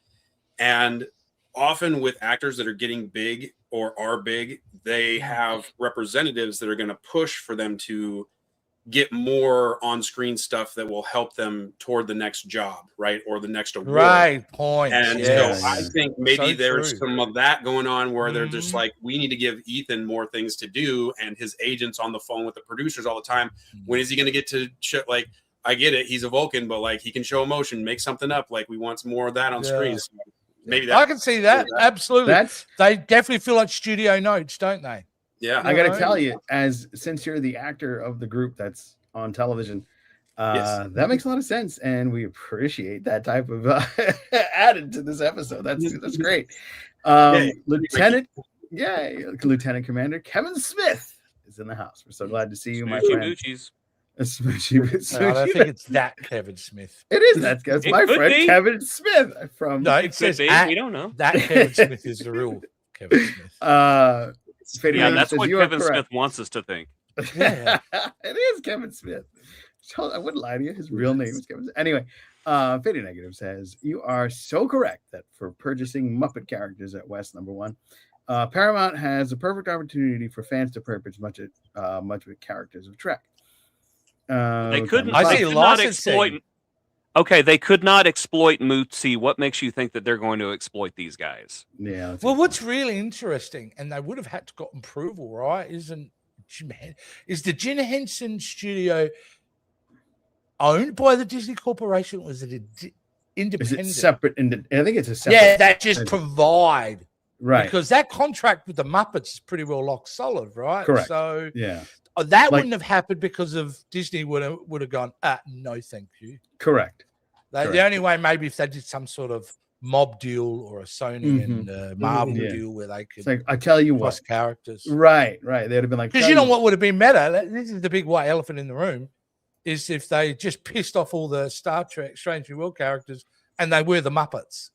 And often with actors that are getting big or are big, they have representatives that are going to push for them to get more on-screen stuff that will help them toward the next job, right? Or the next award. Right, point. And so I think maybe there's some of that going on where they're just like, we need to give Ethan more things to do, and his agent's on the phone with the producers all the time. When is he going to get to show, like, I get it, he's a Vulcan, but like he can show emotion, make something up. Like, we want some more of that on screen. So maybe that I can see that. Absolutely. They definitely feel like studio notes, don't they? Yeah, I got to tell you, since you're the actor of the group that's on television, that makes a lot of sense, and we appreciate that type of added to this episode. That's great. Lieutenant Commander Kevin Smith is in the house. We're so glad to see you, my friend. I don't think it's that Kevin Smith. It is. That's my friend Kevin Smith. It says we don't know. That Kevin Smith is the real Kevin Smith. That's what Kevin Smith wants us to think. Yeah. It is Kevin Smith. I wouldn't lie to you. His real name is Kevin Smith. Anyway, Fading Negative says, you are so correct that for purchasing Muppet characters at West #1, Paramount has a perfect opportunity for fans to purchase Muppet characters of Trek. They couldn't exploit. Okay, they could not exploit Mootsie. What makes you think that they're going to exploit these guys? Yeah. Well, what's really interesting, and they would have had to got approval, right? Is the Jim Henson studio owned by the Disney Corporation? Or is it independent? Is it separate? I think it's a separate. Yeah, that just provide. Right. Because that contract with the Muppets is pretty well lock solid, right? Correct. So yeah. That wouldn't have happened because of Disney would have gone, no, thank you. Correct. The only way maybe if they did some sort of mob deal or a Sony and Marvel deal where they could. It's like, I tell you what, characters. Right. They'd have been like, because you know what would have been better. This is the big white elephant in the room, is if they just pissed off all the Star Trek Strange New World characters and they were the Muppets.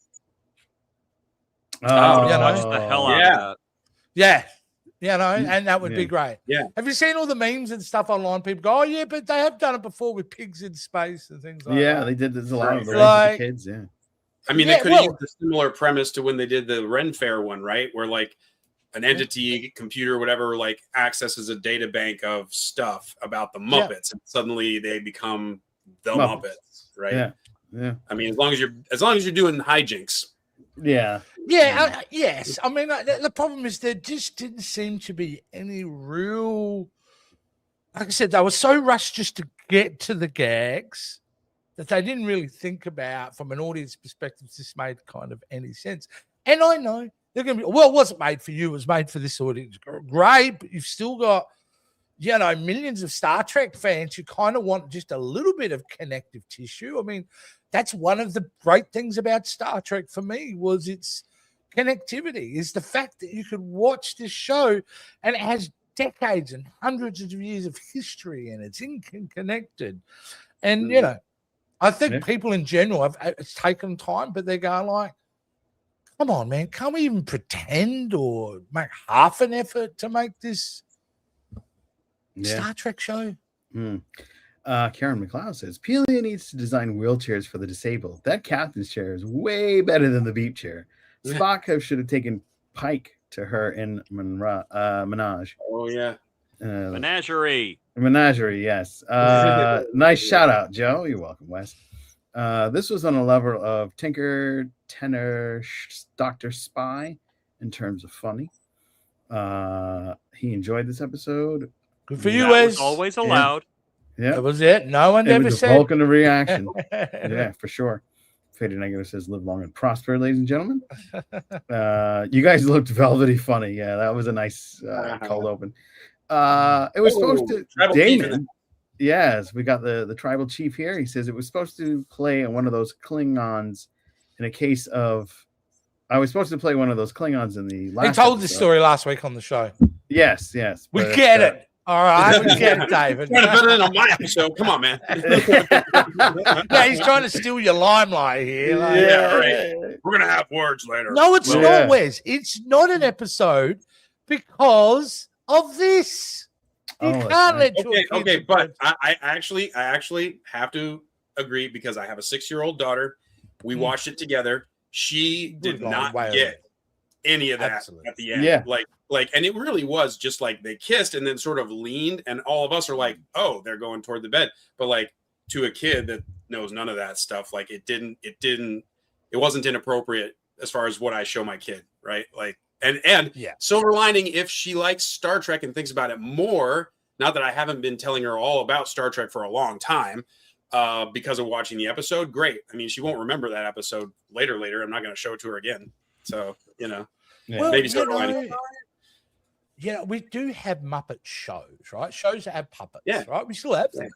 Oh, you know? Watch the hell out Yeah. of that. Yeah. You know, and that would Yeah. be great. Yeah. Have you seen all the memes and stuff online? People go, oh, yeah, but they have done it before with pigs in space and things like Yeah, that. they did this a lot of the Like- kids. Yeah. I mean, Yeah, they could have well- used a similar premise to when they did the Ren Fair one, right? Where like an entity, computer, whatever, like accesses a data bank of stuff about the Muppets, and suddenly they become the Muppets, right? Yeah. Yeah. I mean, as long as you're doing hijinks. Yeah. Yeah, yes. I mean, the problem is there just didn't seem to be any real. Like I said, they were so rushed just to get to the gags that they didn't really think about, from an audience perspective, this made kind of any sense. And I know they're going to be, well, it wasn't made for you, it was made for this audience. Great, but you've still got, you know, millions of Star Trek fans who kind of want just a little bit of connective tissue. I mean, that's one of the great things about Star Trek for me, was its connectivity, is the fact that you could watch this show and it has decades and hundreds of years of history and it's interconnected. And, you know, I think people in general have, it's taken time, but they're going like, come on, man, can't we even pretend or make half an effort to make this Star Trek show? Karen McLeod says Pelia needs to design wheelchairs for the disabled. That captain's chair is way better than the beep chair. Spock should have taken Pike to her in Menage. Oh yeah, Menagerie. Menagerie, yes. Nice shout out, Joe. You're welcome, Wes. This was on a level of Tinker, Tenor, Dr. Spy in terms of funny. He enjoyed this episode. Good for you, That Wes. was always allowed. Yeah, That was it. No one it ever was a said. Vulcan reaction. Yeah, for sure. Faded Negative says, live long and prosper, ladies and gentlemen. You guys looked velvety funny. Yeah, that was a nice cold open. It was supposed to, Damon. Yes, we got the tribal chief here. He says it was supposed to play on one of those Klingons in a case of, I was supposed to play one of those Klingons in the last He told episode. this story last week on the show. Yes. We but, get it. All right, we get it, David. Trying to put it in on my episode. Come on, man. Yeah, he's trying to steal your limelight here. Like, Yeah, right. We're gonna have words later. No, it's Well, not, yeah. Wes. It's not an episode because of this. You Oh, that's can't right. let your Okay, kids- but I actually have to agree because I have a 6-year-old daughter. We watched it together. She did Good not Lord, get any of that Absolutely. at the end. Yeah. Like, and it really was just like they kissed and then sort of leaned, and all of us are like, oh, they're going toward the bed. But like to a kid that knows none of that stuff, like it wasn't inappropriate as far as what I show my kid, right? Like, and Yeah. silver lining, if she likes Star Trek and thinks about it more, not that I haven't been telling her all about Star Trek for a long time, because of watching the episode, great. I mean, she won't remember that episode later. I'm not going to show it to her again. So, you know, Well, maybe you silver lining. know, yeah, we do have Muppet shows, right? Shows that have puppets, Yeah. right? We still have them.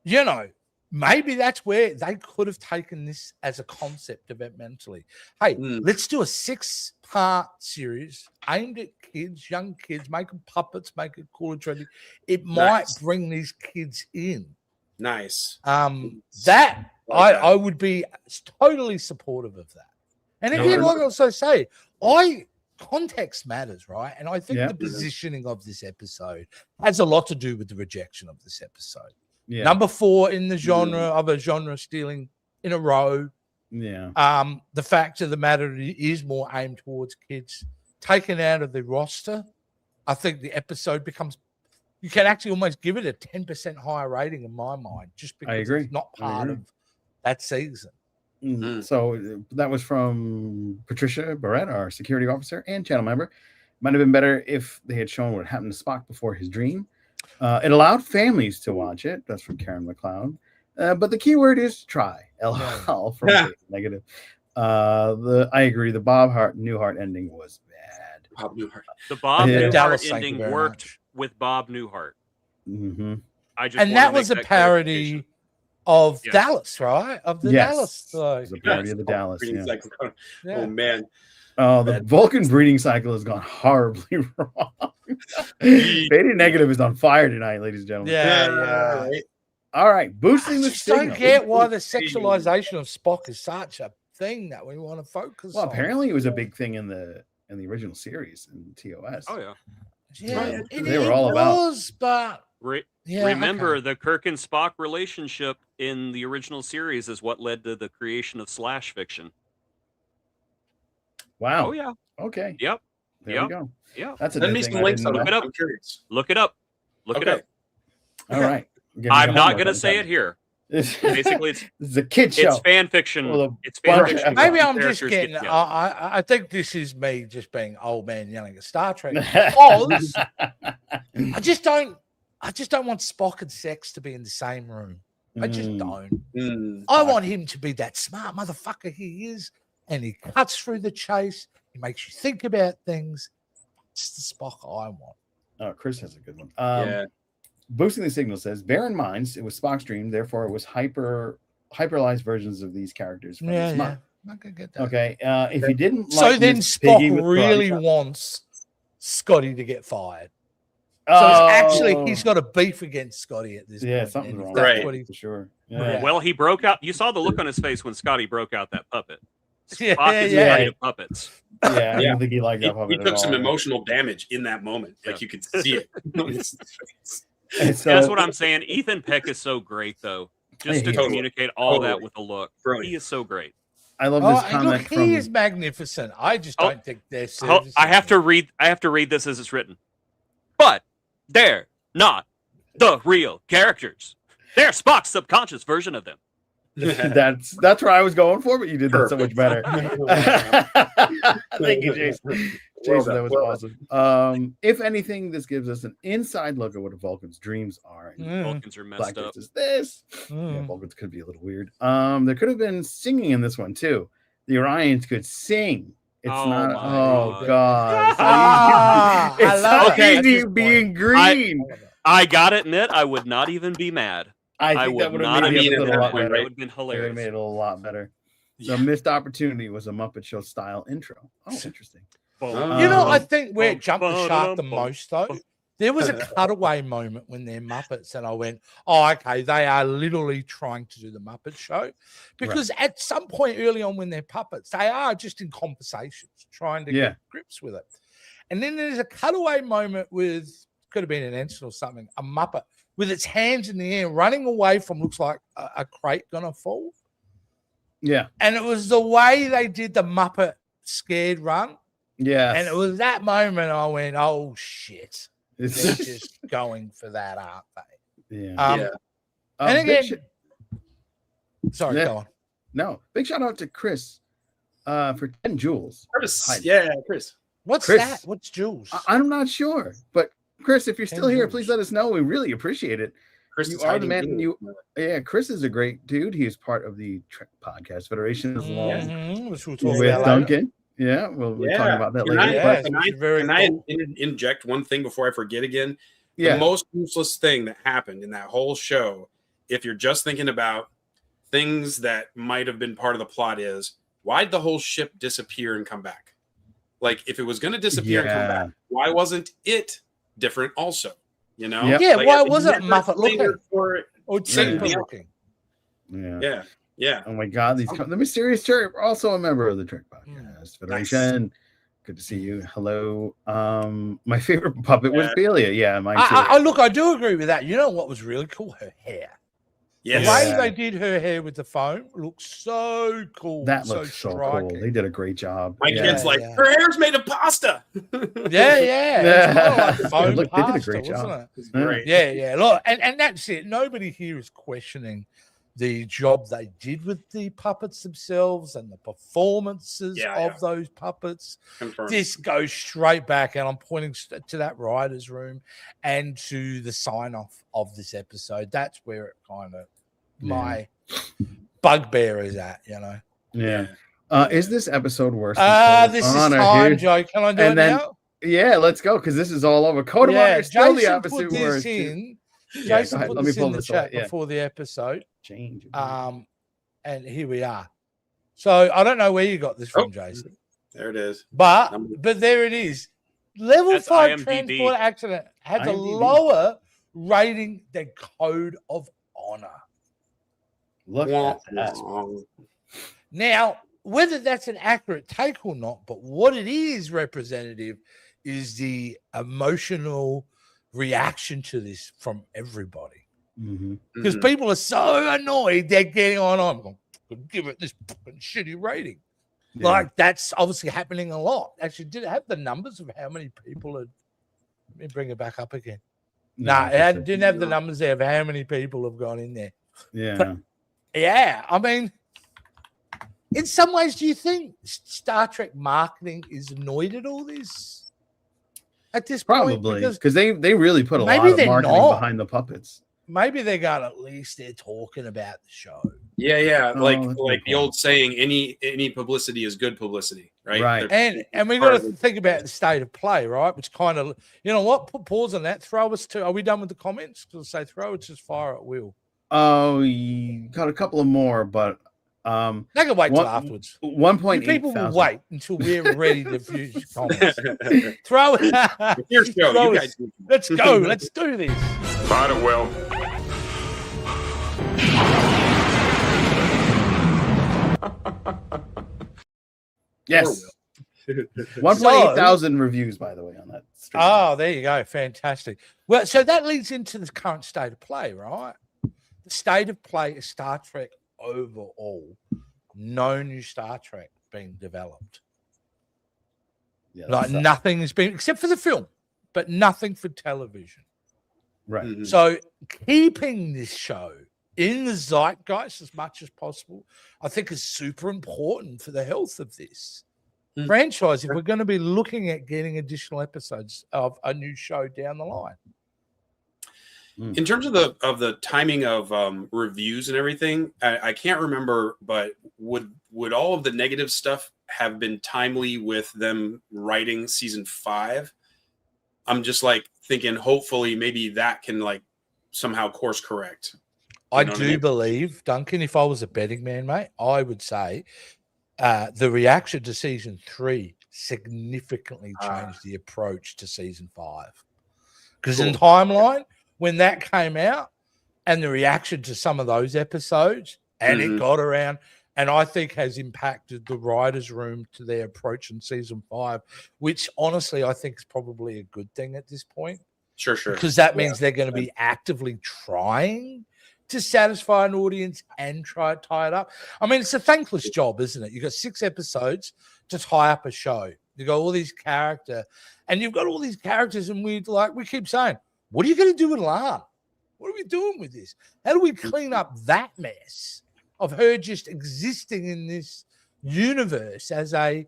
You know, maybe that's where they could have taken this as a concept developmentally. Hey, let's do a 6-part series aimed at kids, young kids, make them puppets, make it cool and trendy. It might bring these kids in. Nice. That I would be totally supportive of that. And again, like I also say, context matters, right? And I think the positioning of this episode has a lot to do with the rejection of this episode. Yeah. Number 4 in the genre of a genre stealing in a row. Yeah. The fact of the matter is more aimed towards kids. Taken out of the roster, I think the episode becomes, you can actually almost give it a 10% higher rating in my mind, just because agree. it's not part of that season. So that was from Patricia Barrett, our security officer and channel member. Might have been better if they had shown what happened to Spock before his dream. It allowed families to watch it. That's from Karen McLeod. But the key word is try. LOL from Negative. I agree. The Bob Newhart ending was bad. Bob Newhart. The Bob Yeah. Newhart Dallas, thank you ending very worked much. with Bob Newhart. Mm-hmm. I just And wanna that make was a that parody of Dallas, right? Of the Dallas. It was a parody of the Dallas. Breeding Yeah. cycle. Yeah. Oh man. Oh, the Vulcan breeding cycle has gone horribly wrong. Faded Negative is on fire tonight, ladies and gentlemen. Yeah. Right. All right, boosting I the just don't signal. get why the sexualization of Spock is such a thing that we want to focus Well, on. apparently it was a big thing in the original series in TOS. Oh yeah. Yeah, They were all about- was, but Remember, okay. the Kirk and Spock relationship in the original series is what led to the creation of slash fiction. Wow. Oh yeah. Okay. Yep. There we go. Yeah. That's a Send new me thing some I links didn't on know. it. Look it up. I'm curious. Look it up. Look it Okay. up. All right. I'm not going to say it here. Basically, Basically, this is a kid show. it's fan fiction. Well, It's fan bunch of- fiction. Maybe Two I'm just characters getting. get together. I think this is me just being old man yelling at Star Trek. Because I just don't want Spock and Sex to be in the same room. I just don't. I want him to be that smart motherfucker he is, and he cuts through the chase. He makes you think about things. It's the Spock I want. Oh, Chris has a good one. Yeah. Boosting the Signal says, bear in mind, it was Spock's dream, therefore it was hyperalized versions of these characters from his mind. I can get that. Okay. If you didn't So like then Miss Piggy with Spock really karate- wants Scotty to get fired. So Oh, it's actually he's got a beef against Scotty at this yeah, point. something's and wrong. that's Right. what he's- For sure. Yeah. Yeah. Well, he broke out. You saw the look on his face when Scotty broke out that puppet. Yeah, Spock is yeah. afraid of puppets. Yeah, I Yeah. don't think he liked He, that puppet he at took some all. emotional damage in that moment. Like Yeah. you could see it. And so- That's what I'm saying. Ethan Peck is so great, though. Just to Totally. communicate all that Totally. with a look. Brilliant. He is so great. I love Oh, this and comment look, from he is magnificent. I just Oh, don't think they're. Oh, I have to read this as it's written. But they're not the real characters. They're Spock's subconscious version of them. that's where I was going for, but you did that so much better. Thank you, Jason. Jason, that was awesome. If anything, this gives us an inside look at what a Vulcan's dreams are. And Vulcans are messed Black up. Ghost is this. Yeah, Vulcans could be a little weird. There could have been singing in this one too. The Orions could sing. It's Oh not. my Oh God. God! It's I not love it. easy At this being green. I gotta admit, I would not even be mad. I think that would would not have made it a have little lot been better. It would have been It would have made hilarious. it a lot better. The Yeah. missed opportunity was a Muppet Show style intro. Oh, interesting. You know, I Um, think where it jumped the shark the most, though, there was a cutaway moment when they're Muppets, and I went, "Oh, okay, they are literally trying to do the Muppet Show," because at some point early on, when they're puppets, they are just in conversations trying to Yeah. get grips with it. And then there's a cutaway moment with could have been an ensign or something, a Muppet with its hands in the air, running away from looks like a crate gonna fall. Yeah. And it was the way they did the Muppet scared run. Yeah. And it was that moment I went, oh shit. They're It's just going for that, aren't they? yeah. Yeah. And Big again, sorry, Yeah. go on. no, big shout out to Chris for 10 jewels. Chris. Hi. Yeah, Chris. What's Chris. that? What's Jules? I'm not sure, but Chris, if you're still 10 here, jewels. please let us know. We really appreciate it. Chris You is are the hiding man. too. Yeah, Chris is a great dude. He is part of the Trek Podcast Federation as well Which we'll talk with about later. Duncan. Yeah, we're talking about that Can later. Yeah, but it's very Can I cool. interject one thing before I forget again? yeah, The most useless thing that happened in that whole show, if you're just thinking about things that might have been part of the plot, is why'd the whole ship disappear and come back? Like, if it was going to disappear and come Yeah. back, why wasn't it different also? You know? Yep. Yeah, Like, why it wasn't never Muppet looking? fingered for it. Or cheaper Yeah. looking. yeah. Yeah. Yeah. Oh my God, the mysterious chirp, also a member of the Trek Podcast Federation. Good to see you. Hello. My favorite puppet was Belia. Yeah, mine too. I look, I do agree with that. You know what was really cool? Her hair. Yes. The way Yeah. they did her hair with the foam looks so cool. That looks so striking. cool. They did a great job. My yeah. kid's like, yeah. her hair's made of pasta. Yeah, yeah. It's kind of like foam Look, they did a pasta, great job. wasn't it? It's great. Yeah, yeah. Look, and that's it. Nobody here is questioning the job they did with the puppets themselves and the performances Yeah, of those puppets. Confirmed. This goes straight back, and I'm pointing to that writer's room and to the sign off of this episode. That's where it kind of my bugbear is at, you know. Yeah. Is this episode worse? This is time, Joe. Can I do And it then now? Yeah, let's go because this is all over. Code of Honor is still the Jason opposite put this worst. in. Yeah, Jason go ahead. put Let me this pull in the this chat away. Yeah. before the episode. Change. And here we are. So I don't know where you got this from, Jason, There it is. but there it is. Level That's 5 IMDb. transport accident has a IMDb. lower rating than Code of Honor. Look Wah, at that. wah. Now, whether that's an accurate take or not, but what it is representative is the emotional reaction to this from everybody. Because people are so annoyed they're getting on. I'm going to give it this fucking shitty rating. Yeah. Like, that's obviously happening a lot. Actually, did it have the numbers of how many people had? Let me bring it back up again. No, it didn't have the numbers there of how many people have gone in there. Yeah. But, yeah, I mean, in some ways, do you think Star Trek marketing is annoyed at all this? At this point? Probably, because they really put a lot of marketing behind the puppets. Maybe they got at least they're talking about the show. Yeah. Like the old saying, any publicity is good publicity, right? Right. And we got to think about the state of play, right? Which kind of, you know what? Put pause on that. Throw us to. Are we done with the comments? Because say throw it, just fire at will. Oh, you got a couple of more, but they can wait till afterwards. 1.8 people will wait until we're ready to view comments. Throw it. Your show. You guys. Let's go. Let's do this. Fight it well. Yes. 1.8 thousand reviews, by the way, on that stream. Oh, there you go. Fantastic. Well, so that leads into the current state of play, right? The state of play is Star Trek overall. No new Star Trek being developed. Yeah, like nothing has been, except for the film, but nothing for television. Right. So keeping this show in the zeitgeist as much as possible, I think is super important for the health of this franchise if we're going to be looking at getting additional episodes of a new show down the line. In terms of the timing of reviews and everything, I can't remember, but would all of the negative stuff have been timely with them writing season 5? I'm just like thinking, hopefully, maybe that can like somehow course correct. I do believe, Duncan, if I was a betting man, mate, I would say the reaction to season 3 significantly changed the approach to season 5. Because in timeline, when that came out and the reaction to some of those episodes, and it got around, and I think has impacted the writers' room to their approach in season 5, which honestly I think is probably a good thing at this point. Sure. Because that means they're going to be actively trying to satisfy an audience and try to tie it up. I mean, it's a thankless job, isn't it? You've got 6 episodes to tie up a show. You've got all these characters, and we keep saying, what are you going to do with Lan? What are we doing with this? How do we clean up that mess of her just existing in this universe as as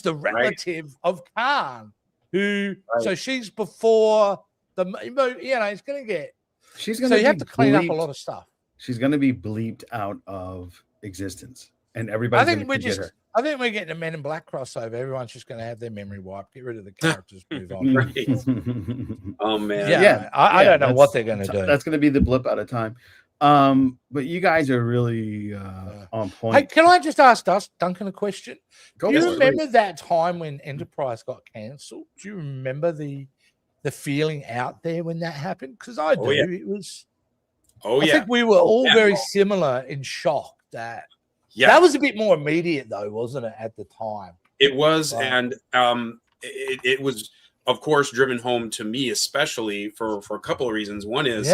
the relative of Khan, who, so she's before it's going to get, so you have to clean up a lot of stuff. She's going to be bleeped out of existence, and everybody's going to forget her. I think we're getting a Men in Black crossover. Everyone's just going to have their memory wiped, get rid of the characters, move on. Right. Oh man, yeah. I don't know what they're going to do. That's going to be the blip out of time. But you guys are really on point. Hey, can I just ask Duncan a question? Do you remember that time when Enterprise got cancelled? Do you remember the feeling out there when that happened? Because I do. Yeah. It was. I think we were all very similar in shock that. Yeah, that was a bit more immediate, though, wasn't it? At the time, it was, and it was, of course, driven home to me, especially for a couple of reasons. One is,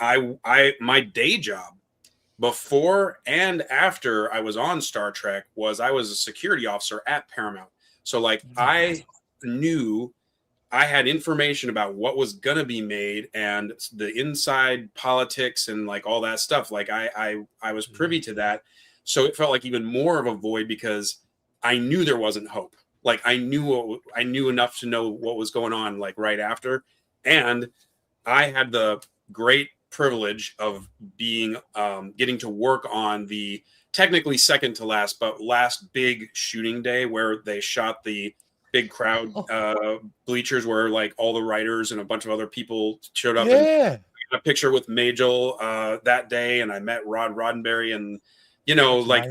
my day job before and after I was on Star Trek I was a security officer at Paramount. So, like, I knew I had information about what was gonna be made and the inside politics and like all that stuff. Like, I was privy to that. So it felt like even more of a void because I knew there wasn't hope. Like I knew enough to know what was going on like right after. And I had the great privilege of being getting to work on the technically second to last, but last big shooting day where they shot the big crowd bleachers where like all the writers and a bunch of other people showed up. Yeah. And a picture with Majel that day. And I met Rod Roddenberry and, like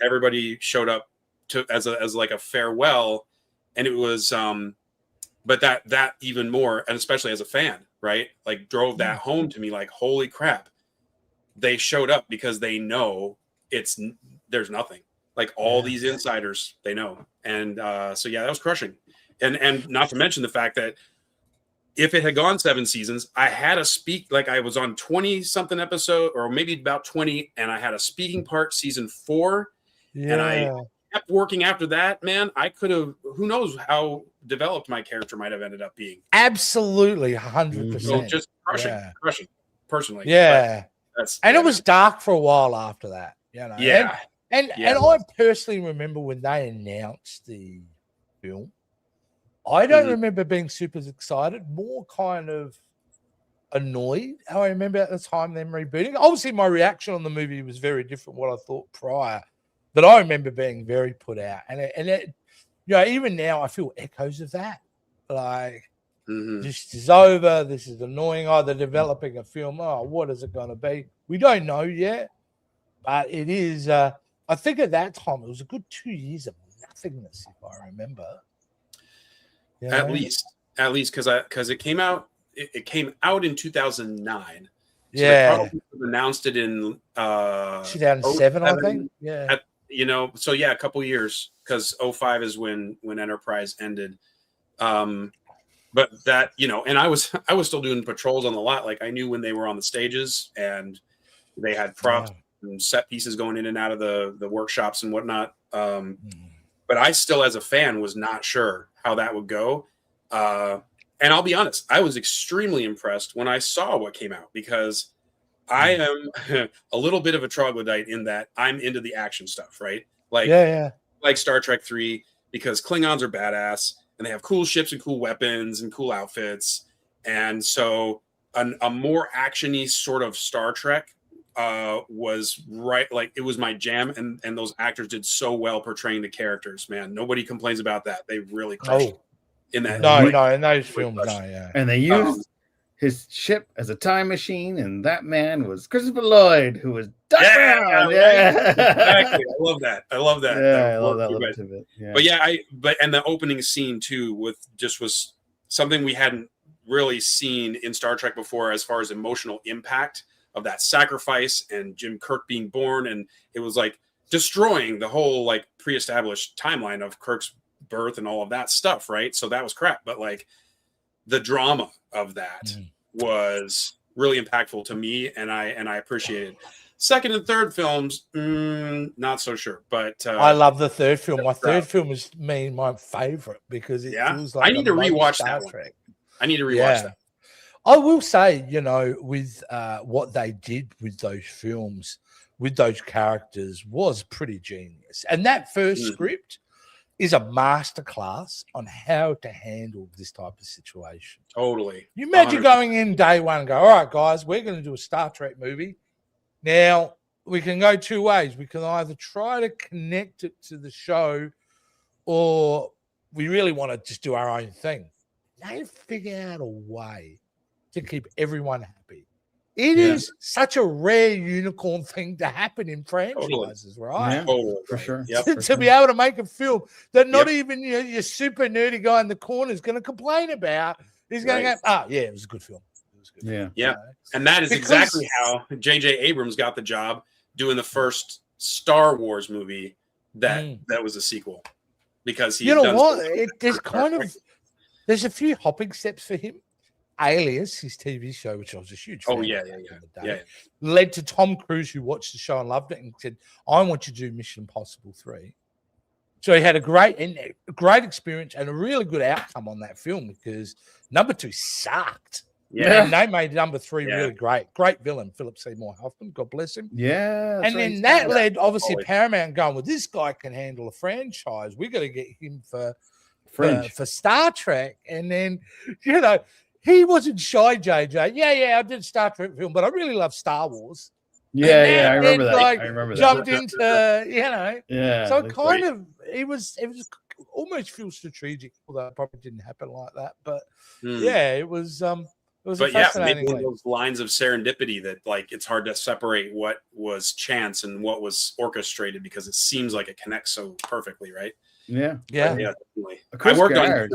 everybody showed up as like a farewell, and it was, but that even more, and especially as a fan, right? Like drove that home to me. Like, holy crap, they showed up because they know there's nothing. Like all these insiders, they know. And so yeah, that was crushing. And not to mention the fact that if it had gone 7 seasons, I had like I was on 20 something episode, or maybe about 20, and I had a speaking part season 4. Yeah. And I kept working after that, man. I could have, who knows how developed my character might have ended up being. Absolutely, 100%. So just crushing, personally. Yeah. And it was dark for a while after that, you know. Yeah. And I personally remember when they announced the film, I don't remember being super excited, more kind of annoyed. I remember at the time them rebooting. Obviously, my reaction on the movie was very different what I thought prior, but I remember being very put out. And it, you know, even now I feel echoes of that. Like, this is over. This is annoying. Oh, they're developing a film. Oh, what is it going to be? We don't know yet, but it is. I think at that time it was a good 2 years of nothingness, if I remember. You know? At least because it came out. It came out in 2009. So yeah, they probably announced it in 2007, I think. Yeah, so yeah, a couple years, because 2005 is when Enterprise ended. But that, and I was still doing patrols on the lot. Like I knew when they were on the stages and they had props and set pieces going in and out of the workshops and whatnot. But I still, as a fan, was not sure how that would go. And I'll be honest, I was extremely impressed when I saw what came out, because I am a little bit of a troglodyte in that I'm into the action stuff, right? Like, like Star Trek 3, because Klingons are badass and they have cool ships and cool weapons and cool outfits. And so a more action-y sort of Star Trek was right. Like it was my jam. And those actors did so well portraying the characters, man. Nobody complains about that. They really crushed it in that. In those films, And they used his ship as a time machine, and that man was Christopher Lloyd, who was Brown. Exactly. I love that. Yeah, I love that little tidbit. Yeah. But and the opening scene too was something we hadn't really seen in Star Trek before, as far as emotional impact of that sacrifice and Jim Kirk being born, and it was like destroying the whole like pre-established timeline of Kirk's birth and all of that stuff, right? So that was crap, but like the drama of that was really impactful to me, and I appreciate it. Second and third films, not so sure, but I love the third film. My third film is my favorite, because it feels like I need to rewatch that one. I need to rewatch that. I will say, with what they did with those films, with those characters, was pretty genius. And that first script is a masterclass on how to handle this type of situation. Totally. You imagine 100%. Going in day one and go, all right, guys, we're going to do a Star Trek movie. Now, we can go two ways. We can either try to connect it to the show, or we really want to just do our own thing. They figure out a way to keep everyone happy. It is such a rare unicorn thing to happen in franchises, right? Yeah, for sure. Yep, to be able to make a film that not even your super nerdy guy in the corner is going to complain about. He's going to go, it was a good film. It was a good film. Yeah. And that is exactly how J.J. Abrams got the job doing the first Star Wars movie that was a sequel. Because there's a few hopping steps for him. Alias, his TV show, which I was a huge fan of, led to Tom Cruise, who watched the show and loved it, and said, I want you to do Mission Impossible 3. So he had a great experience and a really good outcome on that film, because number 2 sucked. Yeah. And they made number 3 really great. Great villain, Philip Seymour Hoffman, God bless him. Yeah. And then that led, obviously, Paramount going, well, this guy can handle a franchise. We got to get him for Star Trek. And then, he wasn't shy, JJ. Yeah, I did a Star Trek film, but I really love Star Wars. Yeah, I remember that. I remember that. Jumped into, Yeah. So it was almost feel strategic, although it probably didn't happen like that. But it was fascinating. Maybe those lines of serendipity that like it's hard to separate what was chance and what was orchestrated, because it seems like it connects so perfectly, right? Yeah, definitely. I worked on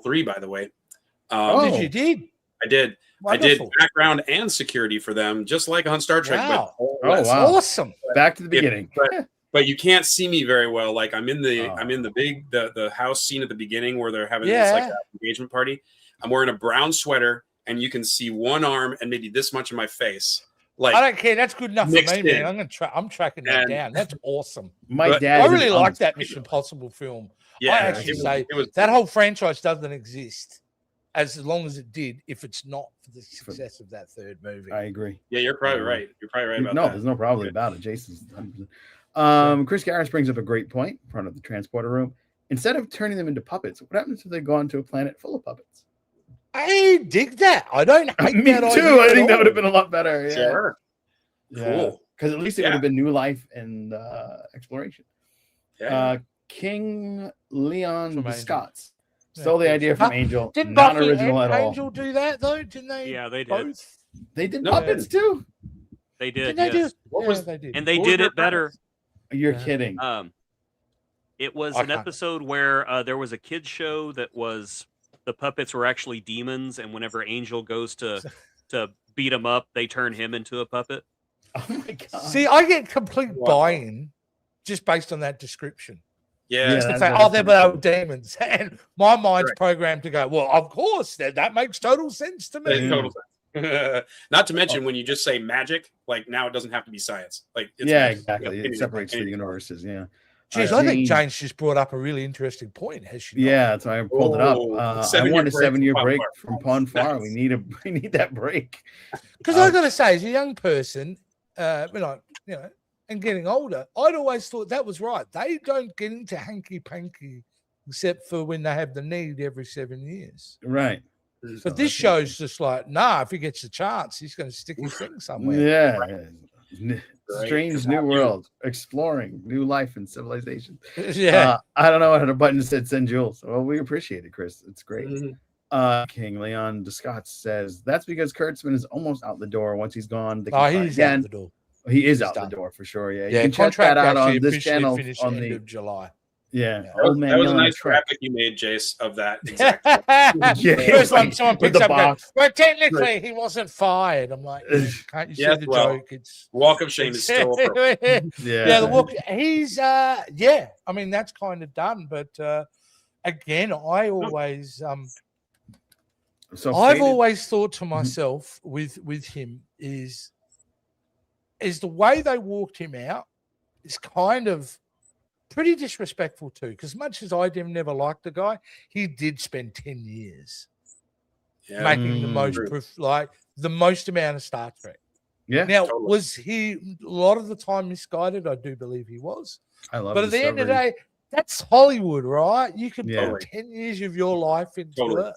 3, by the way. You did? I did. Wonderful. I did background and security for them, just like on Star Trek. Wow. But awesome. Back to the beginning. but you can't see me very well. Like I'm in the big the house scene at the beginning where they're having this like engagement party. I'm wearing a brown sweater, and you can see one arm and maybe this much of my face. Like I don't care. That's good enough for me, man. I'm tracking that down. That's awesome. My dad. I really like that Mission Impossible film. Yeah, I actually say that whole franchise doesn't exist as long as it did if it's not for the success of that third movie. I agree. Yeah, you're probably right. You're probably right about that. No, there's no problem about it. Jason's 100%. Chris Garris brings up a great point in front of the transporter room. Instead of turning them into puppets, what happens if they go onto a planet full of puppets? I dig that. I don't hate Me that too. I think that would have been a lot better. Yeah. Sure. Cool. Because at least it would have been new life and exploration. Yeah. King Leon the Scots stole the idea from Angel. Didn't not Buffy original and at all. Angel do that though? Didn't they? Yeah, they did. Both? They did puppets too. They did. Didn't they yes. do? They did. And they did it better. You're kidding. It was an episode where there was a kids show that was the puppets were actually demons, and whenever Angel goes to beat him up, they turn him into a puppet. Oh my god! See, I get complete buy-in just based on that description. Yeah. Just the fact, they were demons, and my mind's programmed to go, well, of course, that makes total sense to me. Total sense. Not to mention when you just say magic, like now it doesn't have to be science. Like it's exactly. It separates the universes. Yeah. Jeez, I think Jane's just brought up a really interesting point, has she? Yeah, that's why I pulled it up. I want a 7-year break from Pond Far. We need that break. Because I got to say, as a young person, and getting older, I'd always thought that was right. They don't get into hanky panky except for when they have the need every 7 years. Right. But this show's just like, if he gets a chance, he's going to stick his thing somewhere. Yeah. Right. Strange new world, exploring new life and civilization. Yeah. I don't know what a button said send Jules. Well, we appreciate it, Chris. It's great. King Leon de Scott says that's because Kurtzman is almost out the door. Once he's gone, he's out the door. He is out the door for sure. Yeah, you can check that out on this channel on the end of July. Yeah, old man. That was a nice graphic you made, Jace, of that. First time someone picks up box. Well, technically, he wasn't fired. I'm like, can't you see the joke? It's walk of shame is still. The walk. He's I mean, that's kind of done, but again, I always I've always thought to myself with him is the way they walked him out is kind of pretty disrespectful too, because much as I never liked the guy, he did spend 10 years making the most amount of Star Trek. Yeah. Now, was he a lot of the time misguided? I do believe he was. But at the end of the day, that's Hollywood, right? You can put 10 years of your life into it.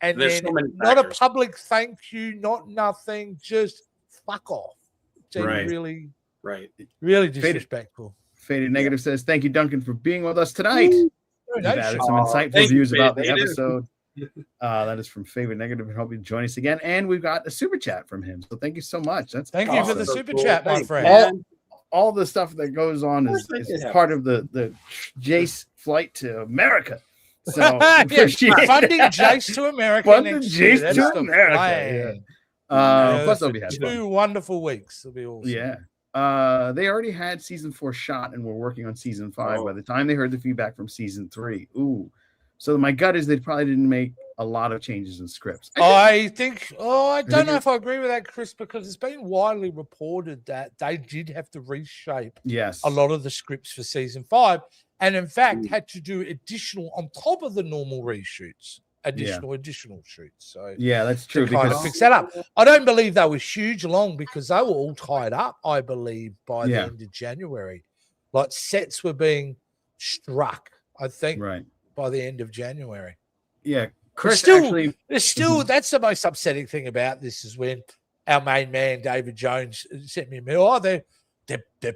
And then not a public thank you, not nothing, just fuck off. Really disrespectful. Faded Negative says, thank you, Duncan, for being with us tonight. You've added some insightful views about the episode. That is from Faded Negative. I hope you join us again. And we've got a super chat from him. So thank you so much. Thank you for the super chat, my friend. All the stuff that goes on is part of the Jace flight to America. So funding Jace to America. Funding Jace to America. Plus, they'll be having 2 wonderful weeks. It'll be awesome. Yeah. They already had season 4 shot and were working on season 5 by the time they heard the feedback from season 3. Ooh. So my gut is they probably didn't make a lot of changes in scripts. I don't know if I agree with that, Chris, because it's been widely reported that they did have to reshape a lot of the scripts for season 5, and in fact had to do additional on top of the normal reshoots. Additional shoots. So that's true. To kind of fix that up. I don't believe they were huge long because they were all tied up, I believe, by the end of January. Like sets were being struck, I think, by the end of January. Yeah. Chris that's the most upsetting thing about this is when our main man, David Jones, sent me a mail. They're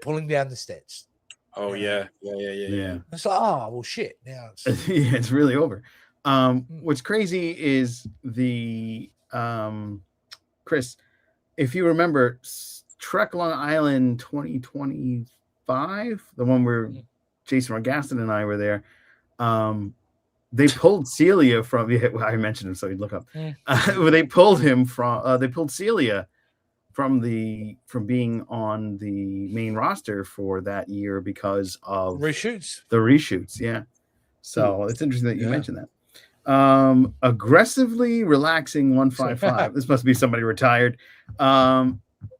pulling down the sets. Oh, yeah. It's like, well, shit. Now it's it's really over. What's crazy is the Chris, if you remember Trek Long Island 2025, the one where Jason Gaston and I were there, they pulled Celia from I mentioned him so he'd look up. They pulled Celia from being on the main roster for that year because of reshoots. The reshoots, yeah. So it's interesting that you mentioned that. Aggressively relaxing 155. This must be somebody retired.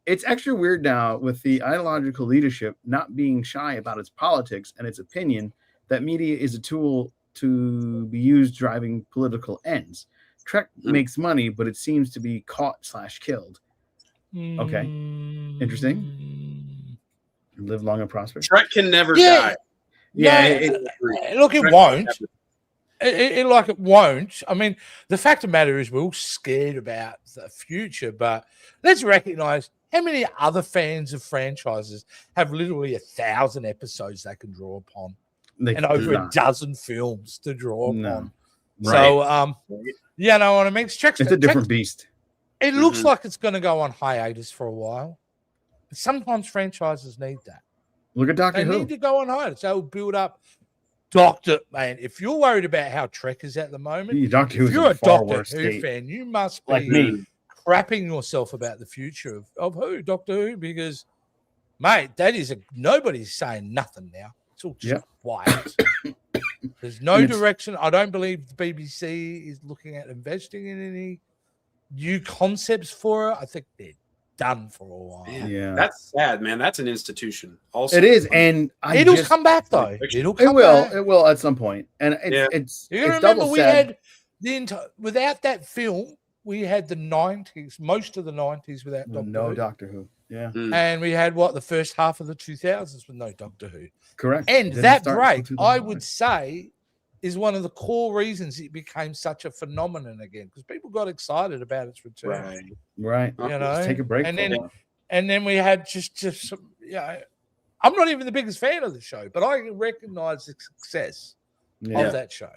It's extra weird now with the ideological leadership not being shy about its politics and its opinion that media is a tool to be used driving political ends. Trek makes money, but it seems to be caught/killed. Okay. Interesting. Live long and prosper. Trek can never die. Yeah. Look, it won't. It won't. I mean, the fact of the matter is we're all scared about the future, but let's recognize how many other fans of franchises have literally 1,000 episodes they can draw upon and over a dozen films to draw upon. Right. So, you know what I mean? It's a different beast. It looks like it's going to go on hiatus for a while. But sometimes franchises need that. Look at Doctor Who. They need to go on hiatus. They'll build up. Doctor, man, if you're worried about how Trek is at the moment, if you're a Doctor Who fan, you must be like me crapping yourself about the future of who? Doctor Who? Because, mate, that is nobody's saying nothing now. It's all just quiet. There's no direction. I don't believe the BBC is looking at investing in any new concepts for it. I think they're done for a while. Yeah, that's sad, man. That's an institution. Also, it is, and it'll come back though. It will at some point, and it's. You remember we had without that film, we had the 90s, most of the 90s without Doctor Who. Yeah, and we had the first half of the 2000s with no Doctor Who. Correct, and that break, I would say, is one of the core reasons it became such a phenomenon again, because people got excited about its return. Right. You know, let's take a break. And then we had just some, I'm not even the biggest fan of the show, but I recognize the success of that show.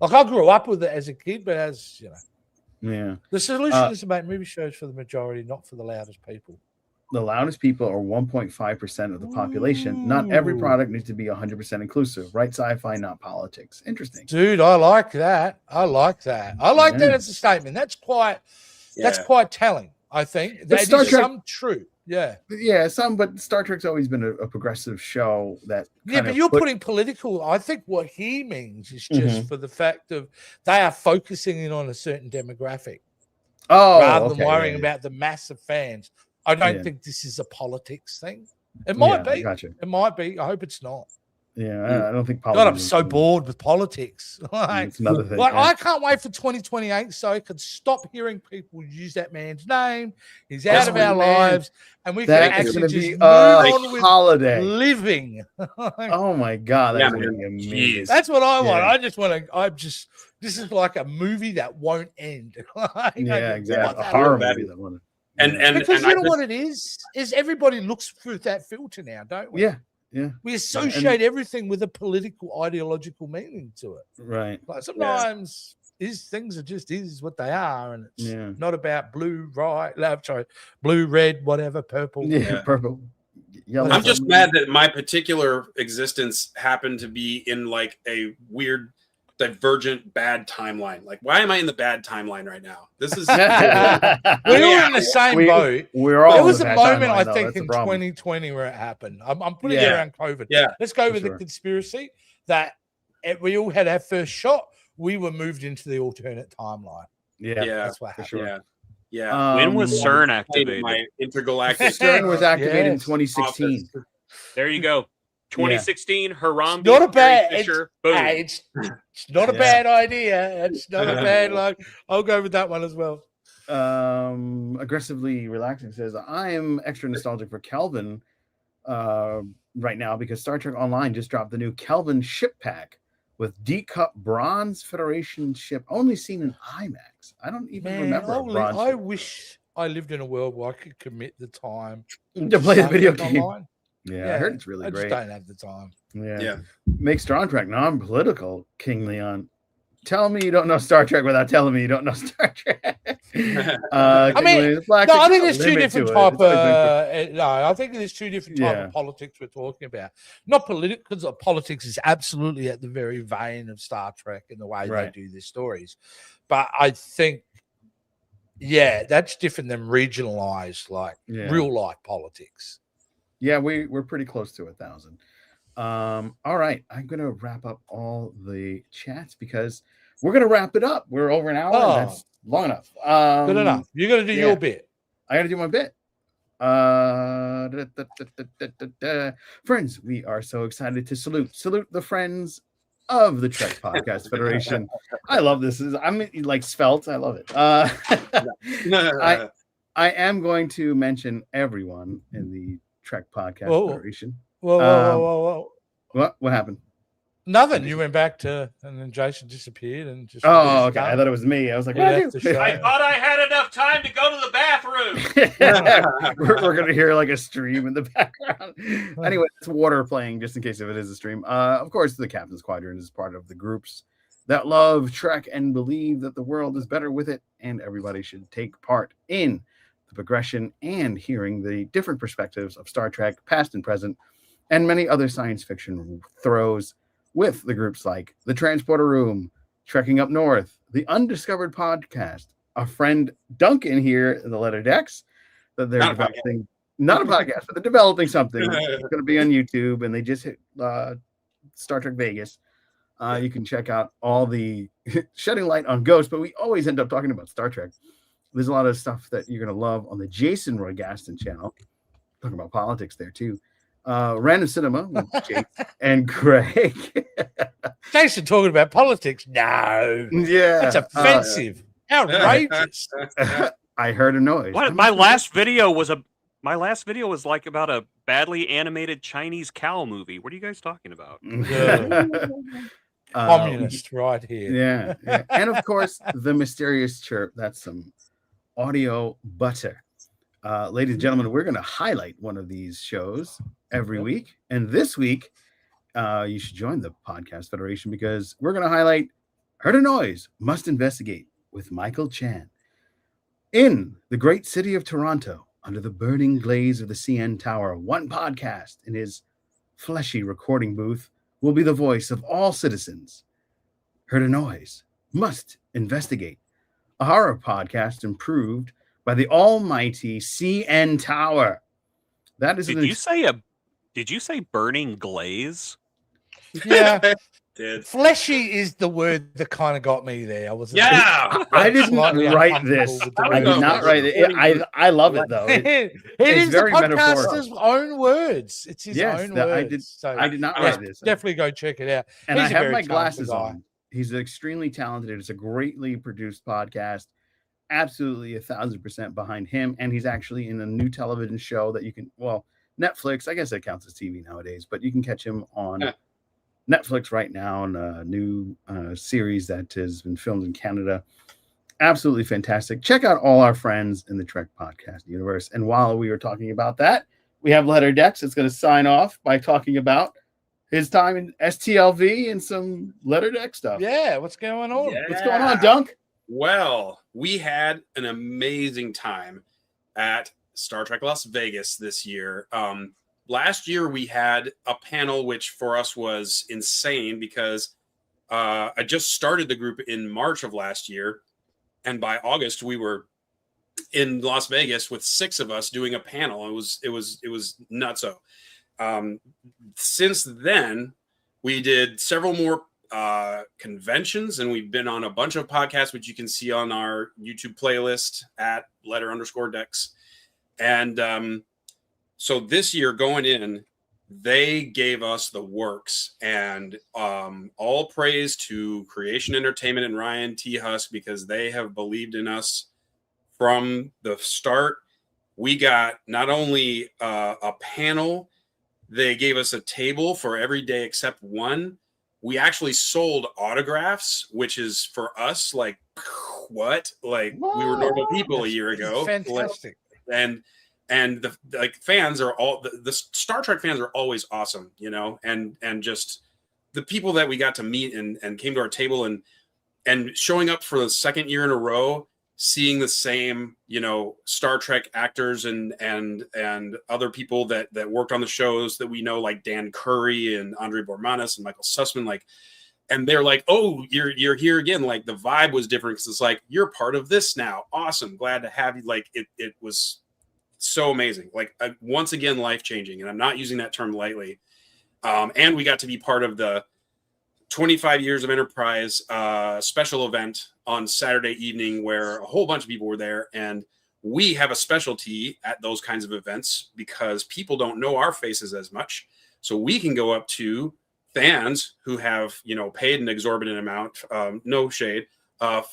Like I grew up with it as a kid, but as the solution is to make movie shows for the majority, not for the loudest people. The loudest people are 1.5% of the population. Not every product needs to be 100% inclusive. Right? Sci-fi, not politics. Interesting, dude. I like that. I like that as a statement. That's quite telling. I think that is some truth. But Star Trek's always been a progressive show that. But you're putting political. I think what he means is just for the fact of they are focusing in on a certain demographic, rather than worrying about the massive fans. I don't think this is a politics thing. It might be. It might be. I hope it's not. Yeah, I don't think politics. God, I'm so bored with politics. It's another thing. I can't wait for 2028 so I could stop hearing people use that man's name. He's out of our lives, and we can actually just move on with living. Oh my God, that's going to be amazing. That's what I want. I just want to. This is like a movie that won't end. Exactly. A horror movie that won't. Because you know what it is everybody looks through that filter now, don't we? Yeah. We associate everything with a political, ideological meaning to it. Right. Like sometimes things are just what they are, and it's not about blue, blue, red, whatever, purple. Purple. Yellow. I'm just mad that my particular existence happened to be in like a weird, divergent, bad timeline. Like, why am I in the bad timeline right now? This is we're all in the same boat. We're all. There was a moment I think in 2020 where it happened. I'm putting it around COVID. Let's go with the conspiracy that we all had our first shot. We were moved into the alternate timeline. That's what happened. When was CERN activated? My intergalactic CERN was activated in 2016. There you go. 2016, Harambe. Not a bad. Boom. It's not a bad idea. It's not a bad like. I'll go with that one as well. Aggressively relaxing says I am extra nostalgic for Kelvin right now because Star Trek Online just dropped the new Kelvin ship pack with D-Cup Bronze Federation ship, only seen in IMAX. I don't even remember. I wish I lived in a world where I could commit the time to play the video game. Online. Yeah, I heard it's really great. I just don't have the time. Yeah. Make Star Trek non-political, King Leon. Tell me you don't know Star Trek without telling me you don't know Star Trek. I think there's two different type I think there's two different type of politics we're talking about. Not political, because politics is absolutely at the very vein of Star Trek in the way they do their stories. But I think Yeah, that's different than regionalized, like real life politics. Yeah, we're pretty close to 1,000. All right, I'm gonna wrap up all the chats because we're gonna wrap it up. We're over an hour. Oh, that's long enough. Good enough. You're gonna do your bit. I gotta do my bit. Friends, we are so excited to salute the friends of the Trek Podcast Federation. I love this. I'm like svelte. I love it. I am going to mention everyone in the Trek Podcast Federation. Whoa. What happened? Nothing. You went back to, and then Jason disappeared and just. Oh, okay. I thought it was me. I was like, what I thought I had enough time to go to the bathroom. we're gonna hear like a stream in the background. Anyway, it's water playing just in case if it is a stream. Of course, the Captains Quadrant is part of the groups that love Trek and believe that the world is better with it, and everybody should take part in the progression and hearing the different perspectives of Star Trek, past and present, and many other science fiction throws. With the groups like the Transporter Room, Trekking Up North, the Undiscovered Podcast, a friend Duncan here in the Letter Decks that they're developing. Not a podcast, but they're developing something. It's going to be on YouTube, and they just hit Star Trek Vegas. You can check out all the shedding light on Ghost, but we always end up talking about Star Trek. There's a lot of stuff that you're going to love on the Jason Roy Gaston channel. Talking about politics there too. Random Cinema with Jake and Greg. Jason talking about politics? No. Yeah. That's offensive. Outrageous. I heard a noise. What? My last video was like about a badly animated Chinese cow movie. What are you guys talking about? Communist right here. Yeah. And of course, the mysterious chirp. That's some audio butter. Ladies and gentlemen, we're going to highlight one of these shows every week. And this week, you should join the Podcast Federation because we're going to highlight Heard a Noise, Must Investigate with Michael Chan. In the great city of Toronto, under the burning glaze of the CN Tower, one podcast in his fleshy recording booth will be the voice of all citizens. Heard a Noise, Must Investigate, a horror podcast improved by the almighty CN Tower. That is. Did you say burning glaze? Yeah. Fleshy is the word that kind of got me there. I didn't write this. I did not write it. I love it though. It is very the podcaster's own words. It's his own words. I did not write this. Definitely go check it out. And I have my glasses on. He's extremely talented. It's a greatly produced podcast. Absolutely 1,000% behind him. And he's actually in a new television show that you can, Netflix, I guess that counts as TV nowadays, but you can catch him on Netflix right now in a new series that has been filmed in Canada. Absolutely fantastic. Check out all our friends in the Trek podcast universe. And while we were talking about that, we have Letter Decks that's going to sign off by talking about his time in STLV and some Letter Deck stuff. Yeah, what's going on? Yeah. What's going on, Dunk? Well, we had an amazing time at Star Trek Las Vegas this year. Last year we had a panel which for us was insane because I just started the group in March of last year, and by August we were in Las Vegas with 6 of us doing a panel. It was nutso. Since then we did several more conventions, and we've been on a bunch of podcasts which you can see on our YouTube playlist at letter_decks. And so this year going in, they gave us the works, and all praise to Creation Entertainment and Ryan T. Husk because they have believed in us from the start. We got not only a panel, they gave us a table for every day except one. We actually sold autographs, which is for us like what? Like we were normal people a year ago. Fantastic. And the fans are all the Star Trek fans are always awesome, and just the people that we got to meet and came to our table and showing up for the second year in a row, seeing the same, Star Trek actors and other people that worked on the shows that we know, like Dan Curry and Andre Bormanis and Michael Sussman, and they're like, "Oh, you're here again." Like the vibe was different because it's like you're part of this now. Awesome, glad to have you. Like it was so amazing. Like once again, life changing, and I'm not using that term lightly. And we got to be part of the 25 years of Enterprise special event on Saturday evening, where a whole bunch of people were there, and we have a specialty at those kinds of events because people don't know our faces as much, so we can go up to fans who have, you know, paid an exorbitant amount, no shade,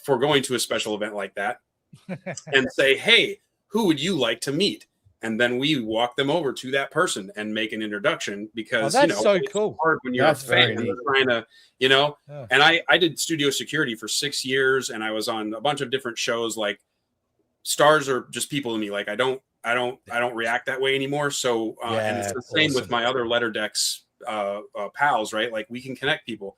for going to a special event like that, and say, "Hey, who would you like to meet?" And then we walk them over to that person and make an introduction because that's you know, so it's cool. hard when you're That's a fan very and trying to, you know. Yeah. And I did studio security for 6 years, and I was on a bunch of different shows. Like stars are just people to me. Like I don't react that way anymore. So and it's the same with my other letter decks pals, right? Like we can connect people.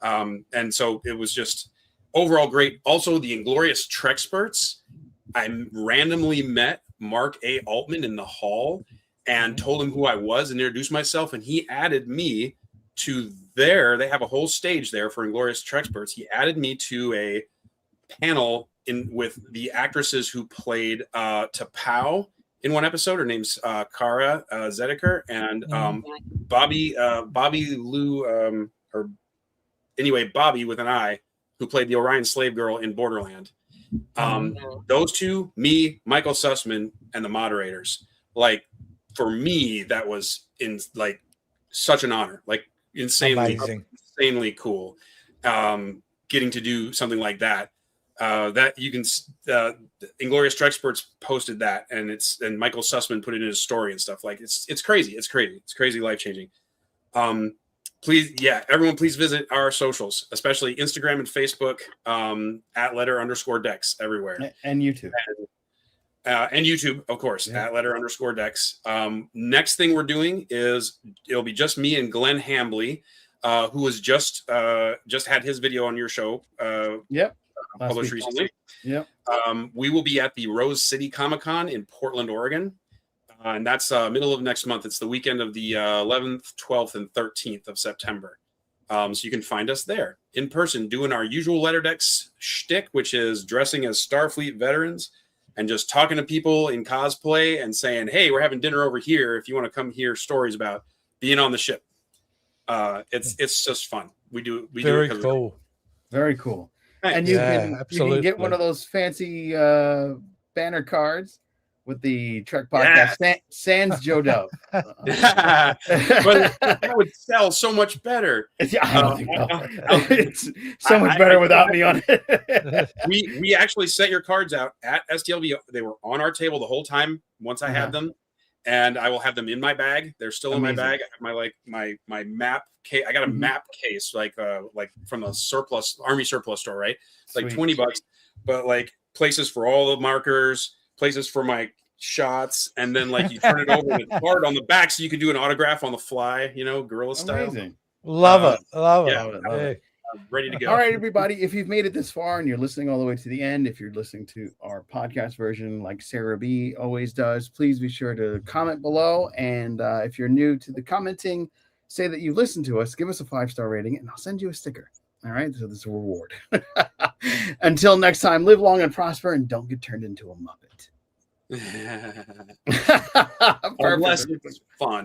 And so it was just overall great. Also, the Inglorious Trexperts, I randomly met Mark A. Altman in the hall and told him who I was and introduced myself, and he added me to they have a whole stage there for Inglorious Trexperts. He added me to a panel with the actresses who played T'Pau in one episode. Her name's Kara Zediker and Bobby Lou or anyway, Bobby with an I, who played the Orion slave girl in Borderland. Those two, me, Michael Sussman, and the moderators. Like for me, that was like such an honor, like insanely cool. Getting to do something like that. That you can Inglorious Trexperts posted that, and Michael Sussman put it in his story and stuff. Like it's crazy, life changing. Please, everyone, please visit our socials, especially Instagram and Facebook, at @letter_decks everywhere, and YouTube, and YouTube, of course, at @letter_decks. Next thing we're doing is it'll be just me and Glenn Hambly, who was just had his video on your show. Published recently. We will be at the Rose City Comic-Con in Portland, Oregon. And that's middle of next month. It's the weekend of the 11th, 12th, and 13th of September. So you can find us there in person doing our usual letter decks shtick, which is dressing as Starfleet veterans and just talking to people in cosplay and saying, "Hey, we're having dinner over here if you want to come hear stories about being on the ship." It's just fun. We do very cool. Very cool. Thanks. And you can get one of those fancy banner cards with the Trek podcast, sans Joe Dove. But that would sell so much better. I don't think it's so much better without me on it. we actually set your cards out at STLV. They were on our table the whole time once I had them, and I will have them in my bag. They're still in my bag. I have my map case. I got a map case like from the Army surplus store, right? It's like $20, but like places for all the markers, places for my shots, and then like you turn it over with a card on the back so you can do an autograph on the fly, you know, guerrilla style. Amazing. Love it. I'm ready to go. All right, everybody, if you've made it this far and you're listening all the way to the end, if you're listening to our podcast version like Sarah B always does, please be sure to comment below. And if you're new to the commenting, say that you listened to us, give us a 5-star rating, and I'll send you a sticker. All right, so this is a reward. Until next time, live long and prosper, and don't get turned into a Muppet. Unless it's fun.